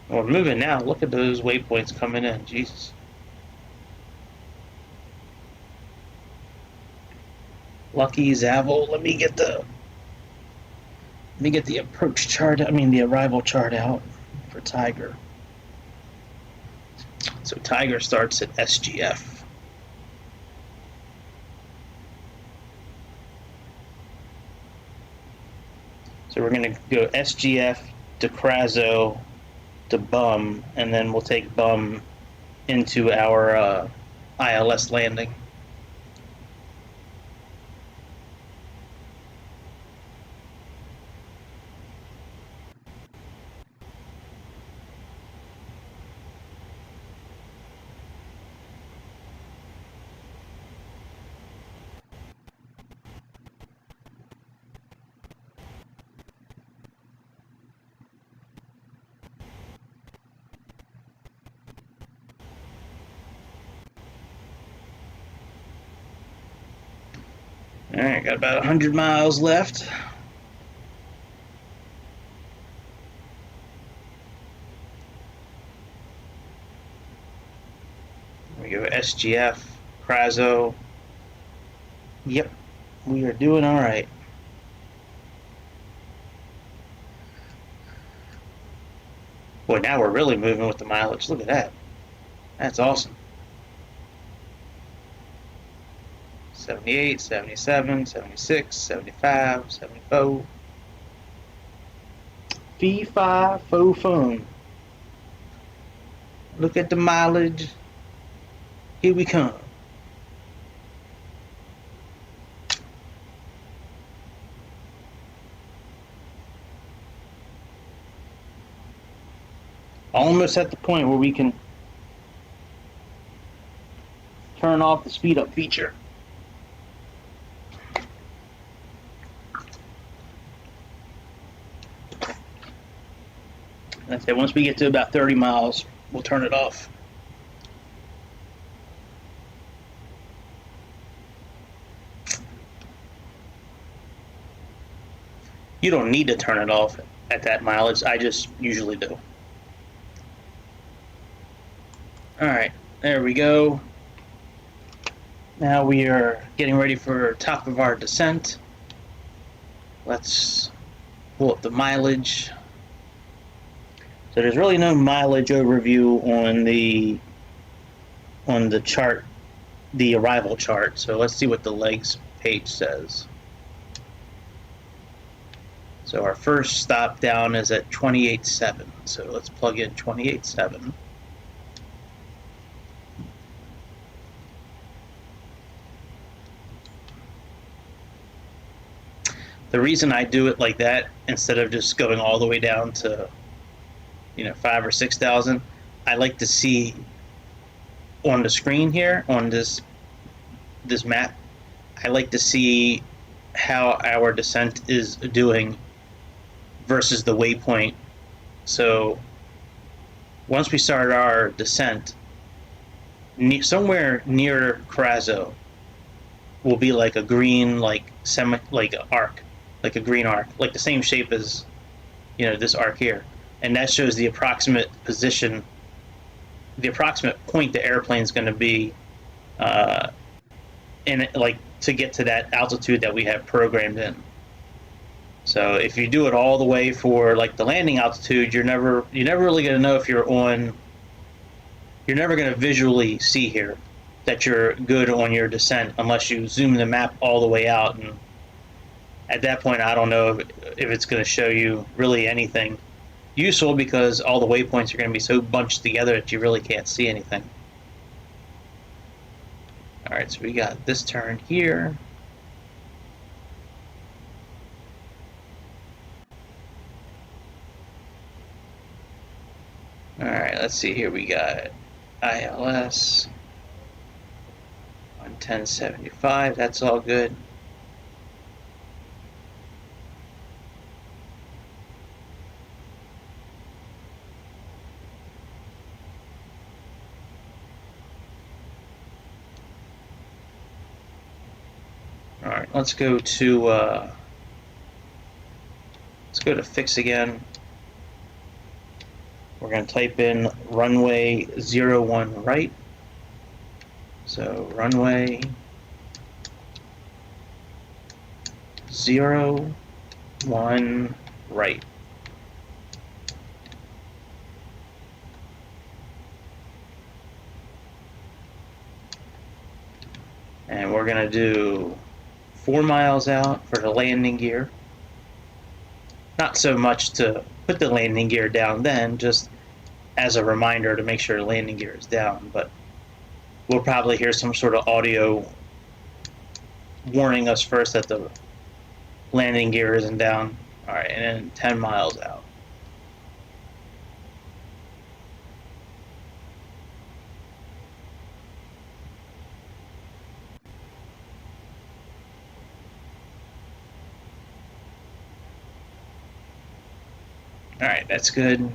We're moving now. Look at those waypoints coming in. Jesus. Lucky Zavel. Let me get the approach chart. I mean the arrival chart out for Tiger. So Tiger starts at SGF. So we're going to go SGF to Krazo to Bum, and then we'll take Bum into our ILS landing. All right, got about 100 miles left. We go SGF, Krazo. Yep, we are doing all right. Boy, now we're really moving with the mileage. Look at that. That's awesome. 78, 77, 76, 75, 74. Fee, fi, fo, fum. Look at the mileage. Here we come. Almost at the point where we can turn off the speed up feature. And I say once we get to about 30 miles, we'll turn it off. You don't need to turn it off at that mileage. I just usually do. All right, there we go. Now we are getting ready for top of our descent. Let's pull up the mileage. So there's really no mileage overview on the chart, the arrival chart. So let's see what the legs page says. So our first stop down is at 28.7. So let's plug in 28.7. The reason I do it like that instead of just going all the way down to 5,000 or 6,000, I like to see on the screen here on this map. I like to see how our descent is doing versus the waypoint. So once we start our descent, somewhere near Krazo will be like a green, like arc, like a green arc, like the same shape as this arc here, and that shows the approximate position, the approximate point the airplane's going to be in, like to get to that altitude that we have programmed in. So if you do it all the way for like the landing altitude, you're never really going to know if you're on. You're never going to visually see here that you're good on your descent unless you zoom the map all the way out, and at that point I don't know if it's going to show you really anything useful, because all the waypoints are going to be so bunched together that you really can't see anything. Alright, so we got this turn here. Alright, let's see here. We got ILS on 1075. That's all good. Alright, let's go to fix again. We're going to type in runway 01 right. So runway 01 right. And we're going to do 4 miles out for the landing gear. Not so much to put the landing gear down then, just as a reminder to make sure the landing gear is down, but we'll probably hear some sort of audio warning us first that the landing gear isn't down. Alright, and then 10 miles out. Alright, that's good.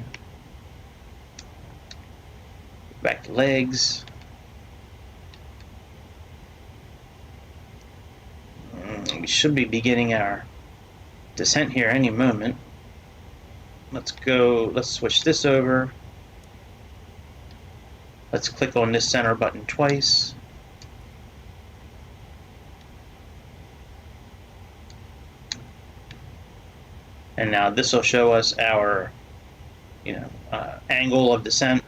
Back to legs. We should be beginning our descent here any moment. Let's switch this over. Let's click on this center button twice. And now this will show us our, angle of descent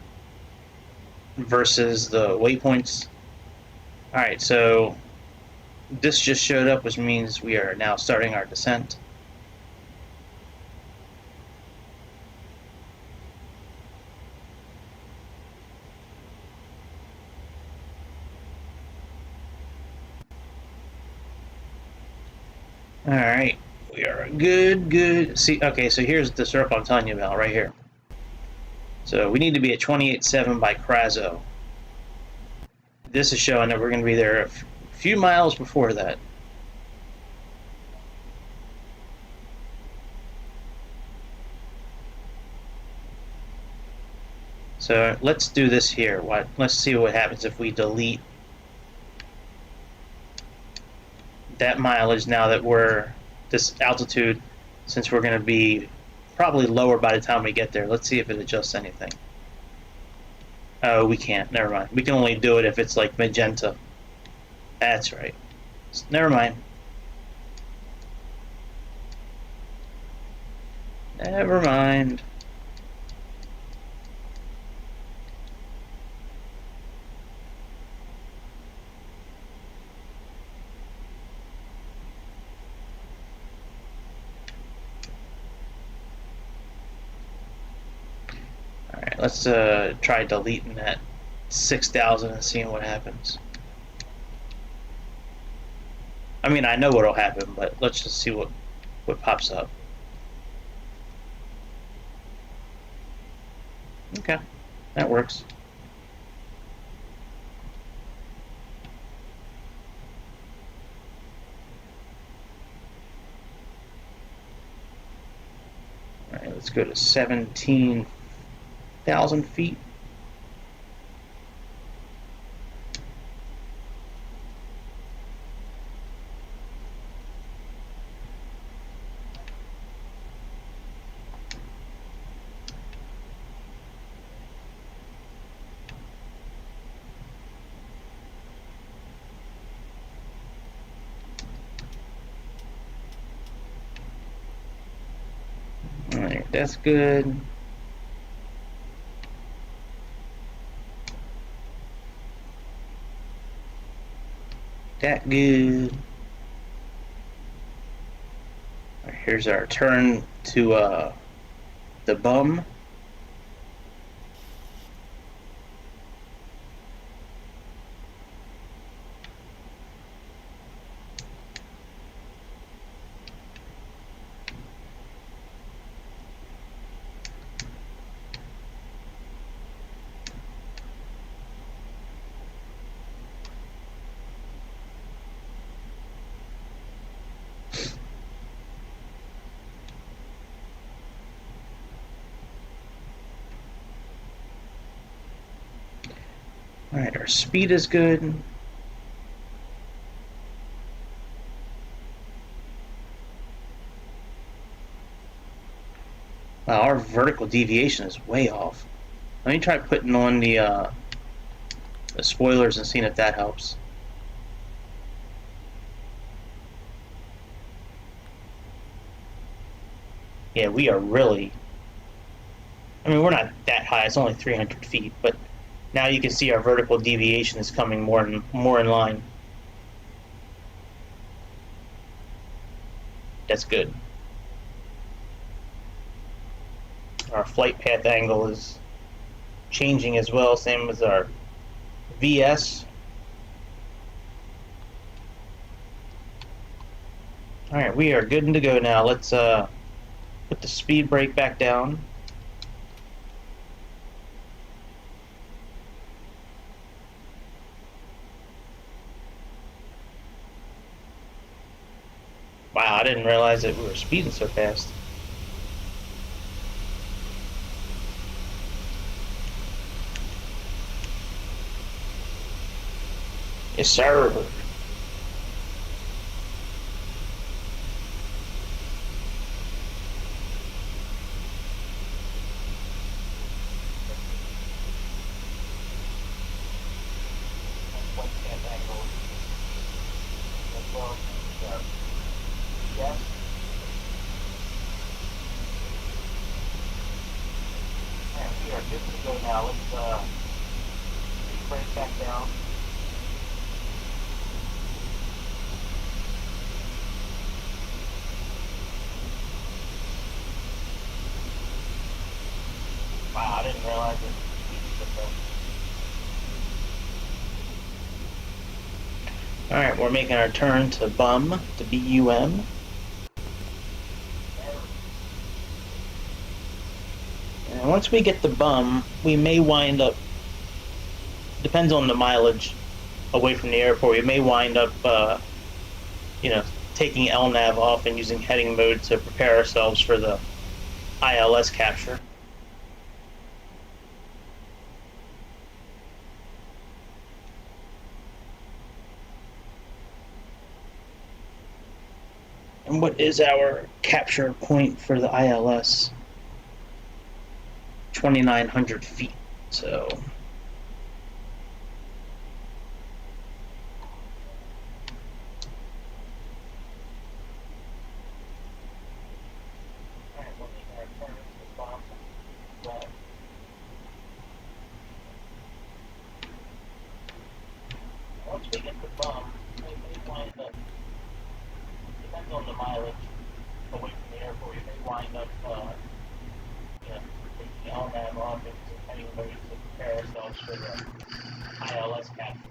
versus the waypoints. Alright, so this just showed up, which means we are now starting our descent. Alright, we are good. See, okay, so here's the circle I'm telling you about right here. So we need to be at 28.7 by Krazo. This is showing that we're going to be there a few miles before that. So let's do this here. Let's see what happens if we delete that mileage now that we're this altitude, since we're going to be probably lower by the time we get there. Let's see if it adjusts anything. Oh, we can't. Never mind. We can only do it if it's like magenta. That's right. Never mind. Never mind. Alright, let's try deleting that 6,000 and seeing what happens. I mean, I know what'll happen, but let's just see what pops up. Okay, that works. Alright, let's go to 17,000 feet. Alright, that's good. That good. Alright, here's our turn to the bum. Alright, our speed is good. Wow, our vertical deviation is way off. Let me try putting on the spoilers and seeing if that helps. Yeah, we are really... I mean, we're not that high. It's only 300 feet, but now you can see our vertical deviation is coming more in line. That's good. Our flight path angle is changing as well, same as our VS. Alright, we are good to go now. Let's put the speed brake back down. Wow, I didn't realize that we were speeding so fast. Yes, sir. We are good to go now. Let's brake back down. Wow, I didn't realize it. Alright, we're making our turn to BUM, to B-U-M. And once we get the BUM, we may wind up, depends on the mileage away from the airport, we may wind up, taking LNAV off and using heading mode to prepare ourselves for the ILS capture. And what is our capture point for the ILS? 2,900 feet, so... Once we get the BUM, we may wind up, depends on the mileage away from the airport, we may wind up, taking LNAV off and heading mode to prepare ourselves for the ILS capture.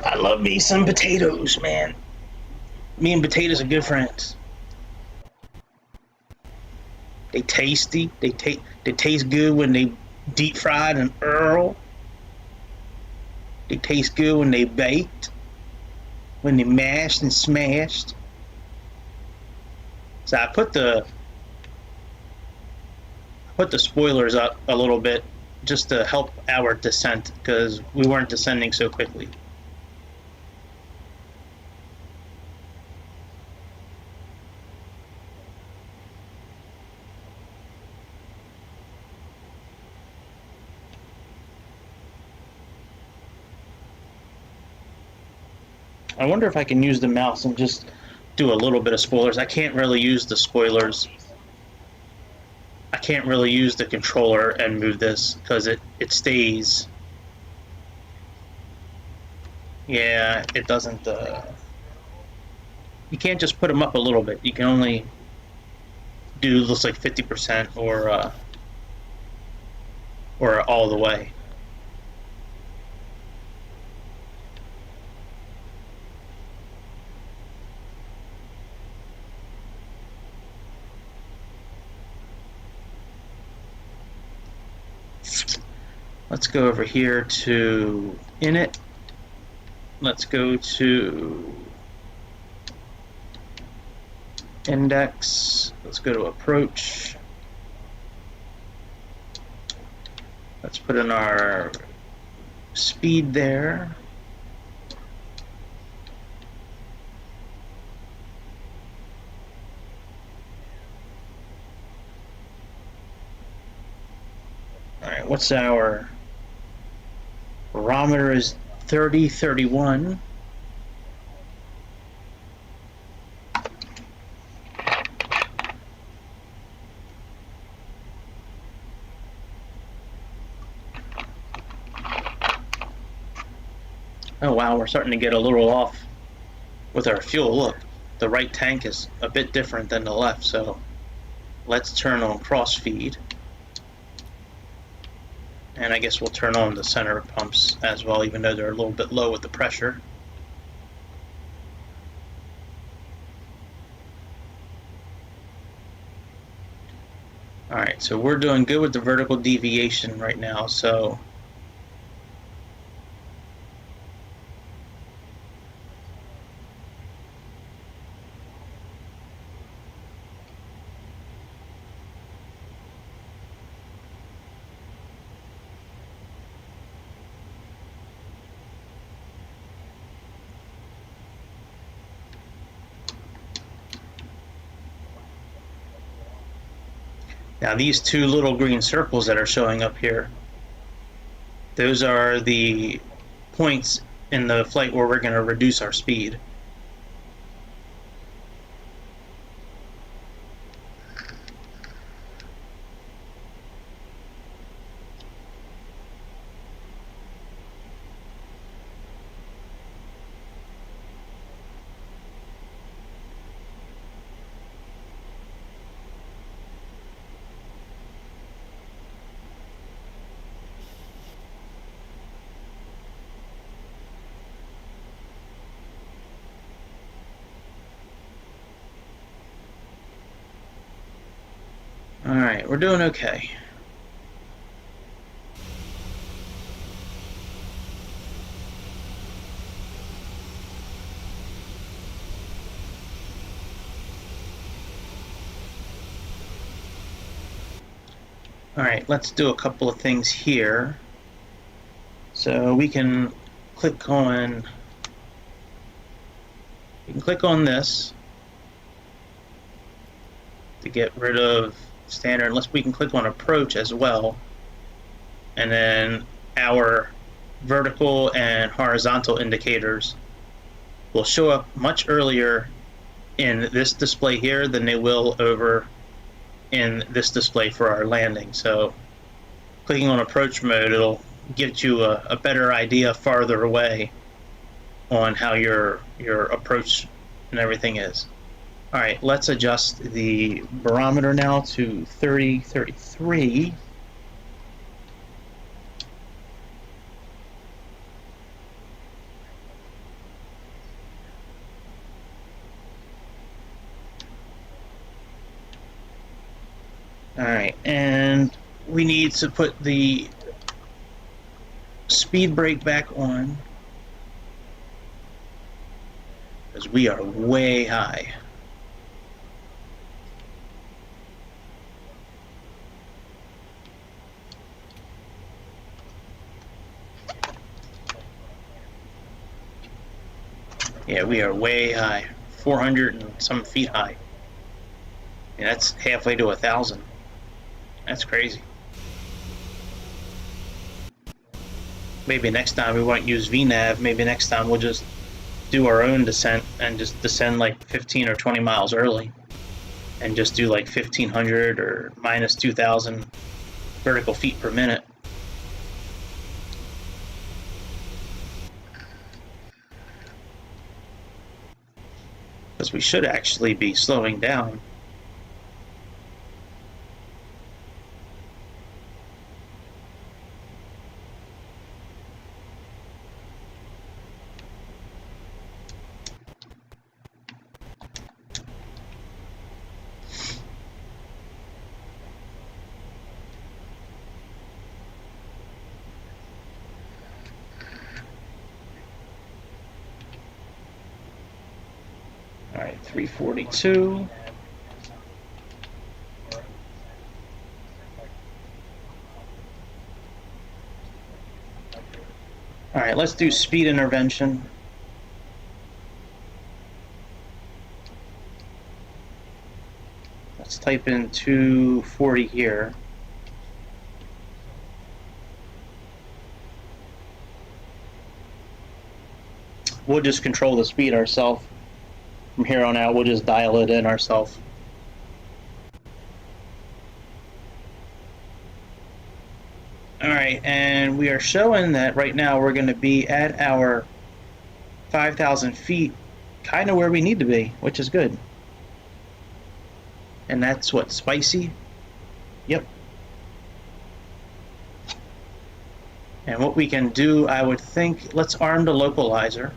I love me some potatoes, man. Me and potatoes are good friends. They tasty. They taste good when they deep fried and Earl. They taste good when they baked, when they mashed and smashed. So I put the spoilers up a little bit just to help our descent because we weren't descending so quickly. I wonder if I can use the mouse and just do a little bit of spoilers. I can't really use the spoilers. I can't really use the controller and move this because it stays. Yeah, it doesn't. You can't just put them up a little bit. You can only do looks like 50% or all the way. Let's go over here to init. Let's go to index. Let's go to approach. Let's put in our speed there. All right, what's our barometer is 3031. Oh wow, we're starting to get a little off with our fuel. Look, the right tank is a bit different than the left, so let's turn on cross feed. And I guess we'll turn on the center pumps as well, even though they're a little bit low with the pressure. Alright, so we're doing good with the vertical deviation right now, so now these two little green circles that are showing up here, those are the points in the flight where we're going to reduce our speed. Alright, we're doing okay. Alright, let's do a couple of things here. So we can click on this to get rid of standard, unless we can click on approach as well, and then our vertical and horizontal indicators will show up much earlier in this display here than they will over in this display for our landing. So clicking on approach mode, it'll get you a better idea farther away on how your approach and everything is. All right, let's adjust the barometer now to 3033. All right, and we need to put the speed brake back on because we are way high. Yeah, we are way high, 400 and some feet high. And that's halfway to 1,000. That's crazy. Maybe next time we won't use VNav. Maybe next time we'll just do our own descent and just descend like 15 or 20 miles early and just do like 1,500 or minus 2,000 vertical feet per minute. Because we should actually be slowing down. All right, 342. All right, let's do speed intervention. Let's type in 240 here. We'll just control the speed ourselves. From here on out, we'll just dial it in ourselves. All right, and we are showing that right now we're going to be at our 5,000 feet, kind of where we need to be, which is good. And that's what, spicy? Yep. And what we can do, I would think, let's arm the localizer.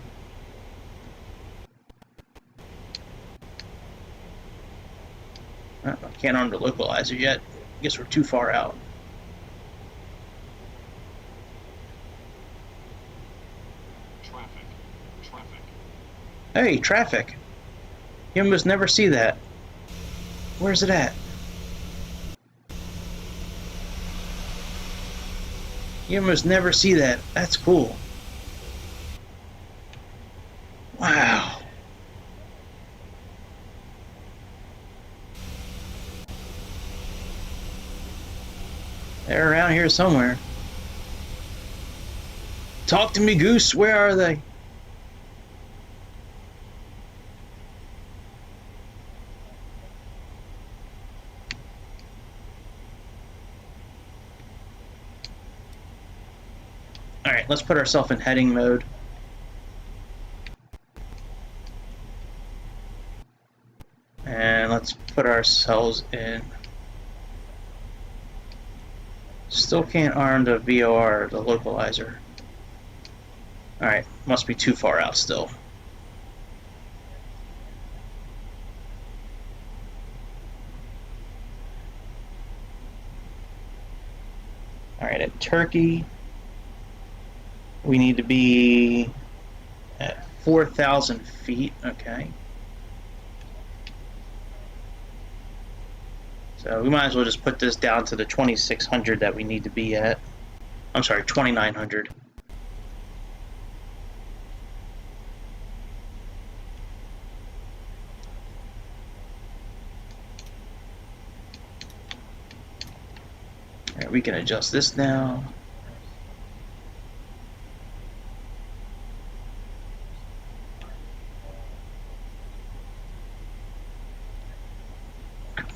I can't arm the localizer yet. I guess we're too far out. Traffic. Hey, traffic. You almost never see that. Where's it at? You almost never see that. That's cool. Wow. They're around here somewhere. Talk to me, Goose. Where are they? All right, let's put ourselves in heading mode. And let's put ourselves in. Still can't arm the VOR, the localizer. All right, must be too far out still. All right, at Turkey, we need to be at 4,000 feet, okay. So we might as well just put this down to the 2,600 that we need to be at. I'm sorry, 2,900. All right, we can adjust this now.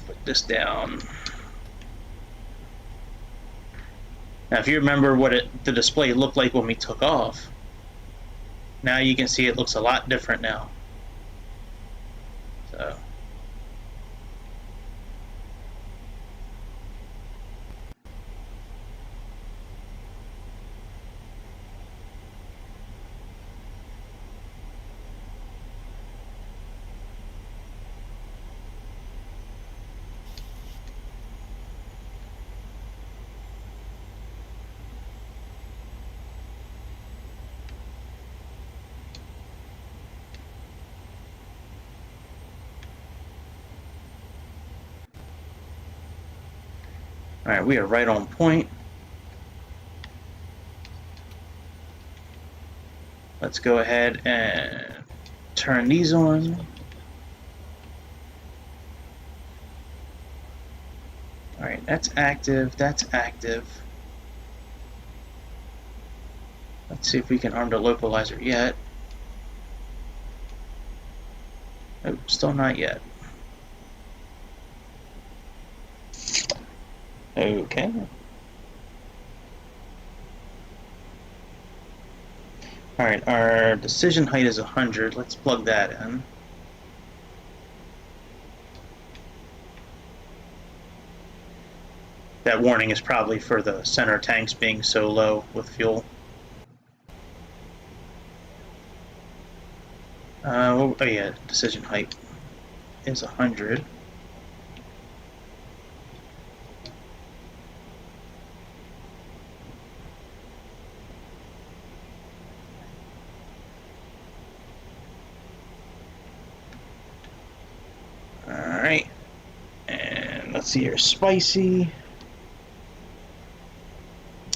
Put this down. Now, if you remember what the display looked like when we took off, now you can see it looks a lot different now. So. Alright, we are right on point. Let's go ahead and turn these on. Alright, that's active, that's active. Let's see if we can arm the localizer yet. Oh, still not yet. Okay. Alright, our decision height is 100. Let's plug that in. That warning is probably for the center tanks being so low with fuel. Oh yeah, decision height is 100. Alright, and let's see here, spicy.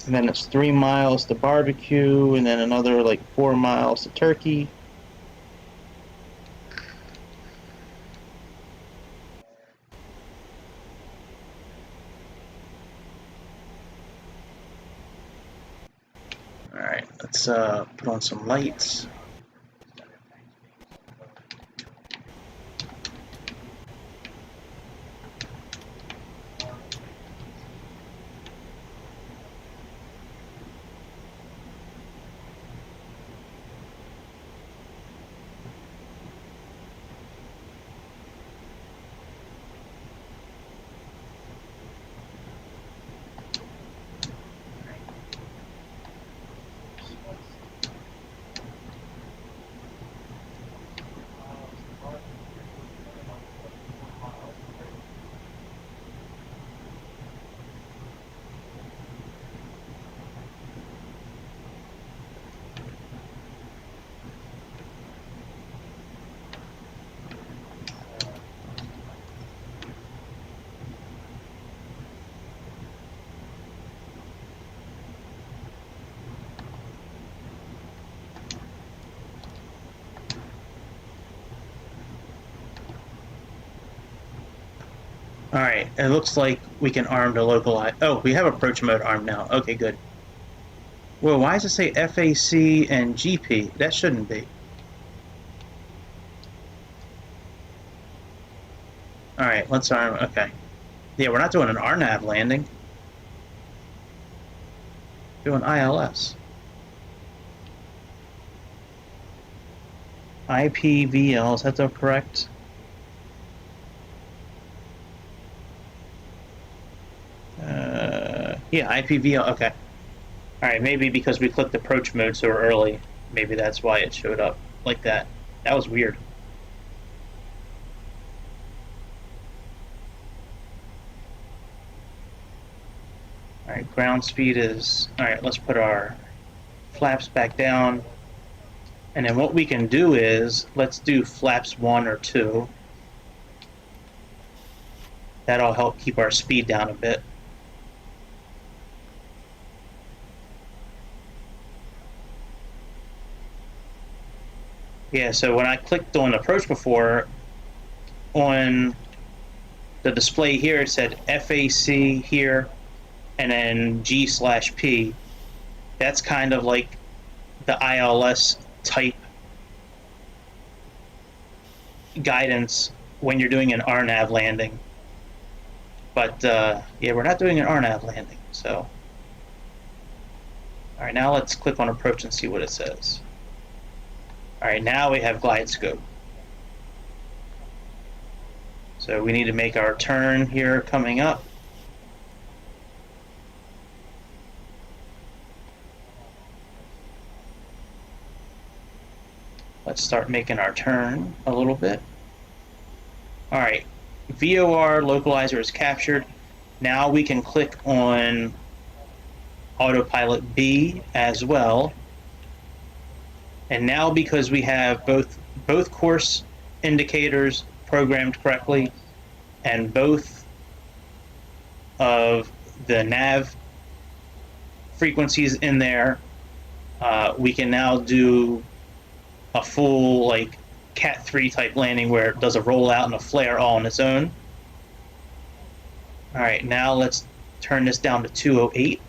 And then it's 3 miles to barbecue, and then another like 4 miles to turkey. Alright, let's put on some lights. Alright, it looks like we can arm the localize. Oh, we have approach mode armed now. Okay, good. Well, why does it say FAC and GP? That shouldn't be. Alright, let's arm. Okay. Yeah, we're not doing an RNAV landing. Doing ILS. IPVL, is that the correct? Yeah, IPVL, okay. Alright, maybe because we clicked approach mode so early, maybe that's why it showed up like that. That was weird. Alright, ground speed is... Alright, let's put our flaps back down. And then what we can do is, let's do flaps 1 or 2. That'll help keep our speed down a bit. Yeah, so when I clicked on approach before, on the display here it said FAC here, and then G/P. That's kind of like the ILS type guidance when you're doing an RNAV landing. But yeah, we're not doing an RNAV landing, so. All right, now let's click on approach and see what it says. All right, now we have glide scope. So we need to make our turn here coming up. Let's start making our turn a little bit. All right, VOR localizer is captured. Now we can click on autopilot B as well. And now because we have both course indicators programmed correctly and both of the nav frequencies in there, we can now do a full like Cat 3 type landing where it does a rollout and a flare all on its own. All right, now let's turn this down to 208.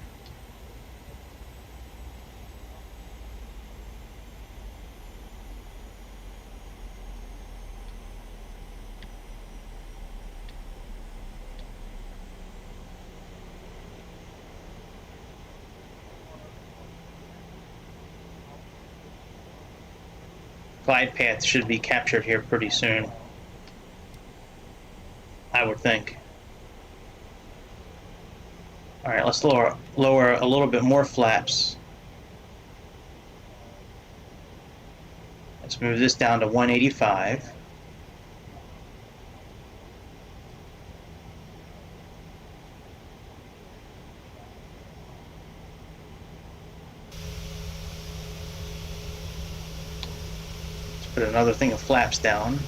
Glide path should be captured here pretty soon, I would think. All right, let's lower a little bit more flaps. Let's move this down to 185. Let's put another thing of flaps down.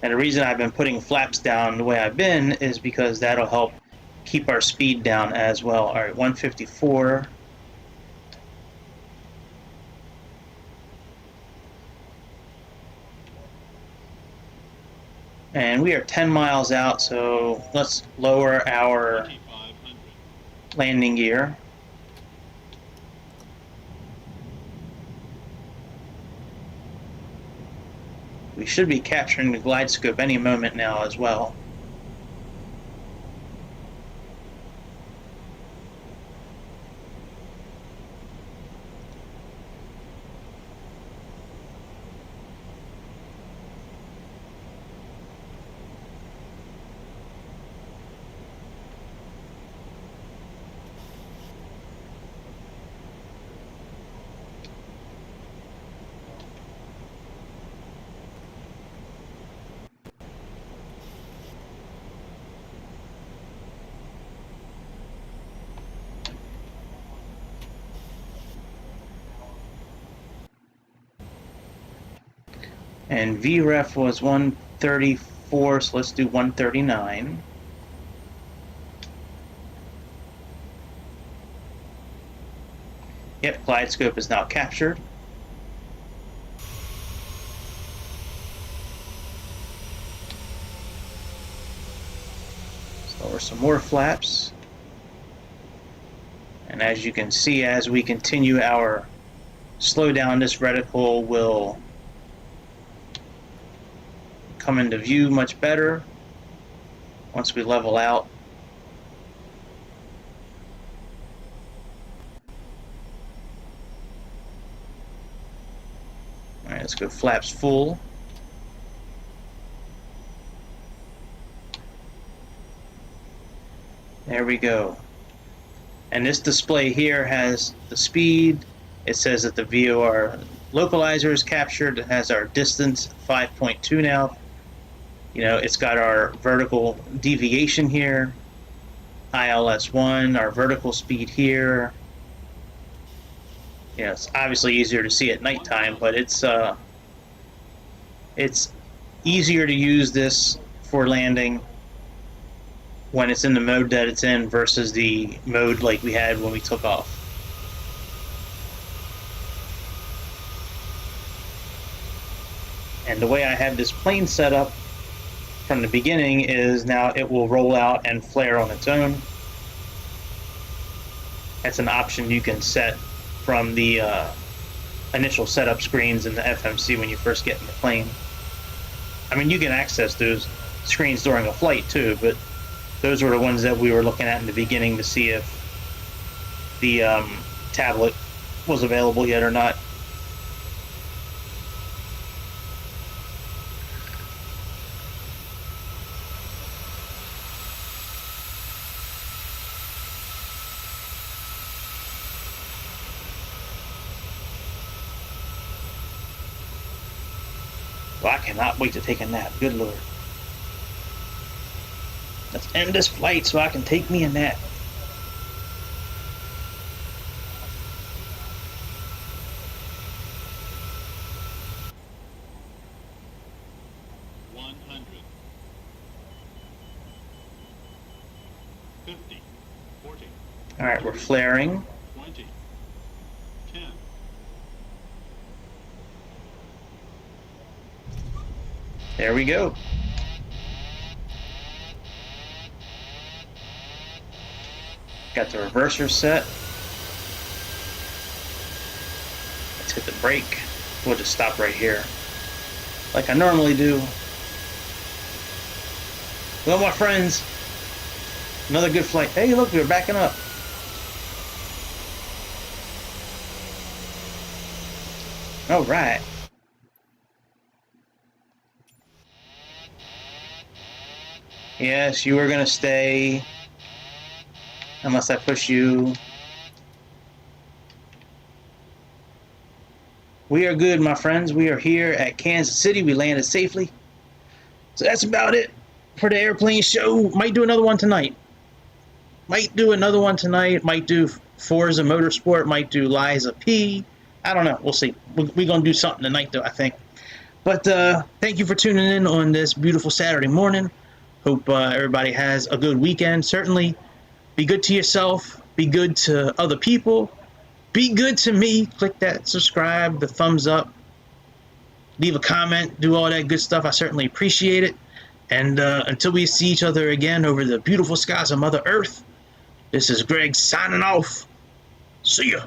And the reason I've been putting flaps down the way I've been is because that'll help keep our speed down as well. All right, 154. And we are 10 miles out, so let's lower our landing gear. We should be capturing the glide scope any moment now as well. And VREF was 134, so let's do 139. Yep, glide scope is now captured. Let's lower some more flaps. And as you can see, as we continue our slow down, this reticle will come into view much better once we level out. All right, let's go flaps full. There we go. And this display here has the speed. It says that the VOR localizer is captured. It has our distance 5.2 now. You know, it's got our vertical deviation here, ILS1, our vertical speed here. You know, it's obviously easier to see at nighttime, but it's easier to use this for landing when it's in the mode that it's in versus the mode like we had when we took off. And the way I have this plane set up from the beginning is now it will roll out and flare on its own. That's an option you can set from the initial setup screens in the FMC when you first get in the plane. I mean, you can access those screens during a flight too, but those were the ones that we were looking at in the beginning to see if the tablet was available yet or not. Well, I cannot wait to take a nap. Good Lord. Let's end this flight so I can take me a nap. All right, we're flaring. 20, 10, There we go. Got the reverser set. Let's hit the brake. We'll just stop right here, like I normally do. Well, my friends, another good flight. Hey, look, we're backing up. All right. Yes, you are gonna stay unless I push you. We are good, my friends. We are here at Kansas City. We landed safely. So that's about it for the airplane show. Might do another one tonight. Might do Forza Motorsport. Might do Liza P. I don't know. We'll see. We're going to do something tonight, though, I think. But thank you for tuning in on this beautiful Saturday morning. Hope everybody has a good weekend. Certainly, be good to yourself. Be good to other people. Be good to me. Click that subscribe, the thumbs up. Leave a comment. Do all that good stuff. I certainly appreciate it. And until we see each other again over the beautiful skies of Mother Earth, this is Greg signing off. See ya.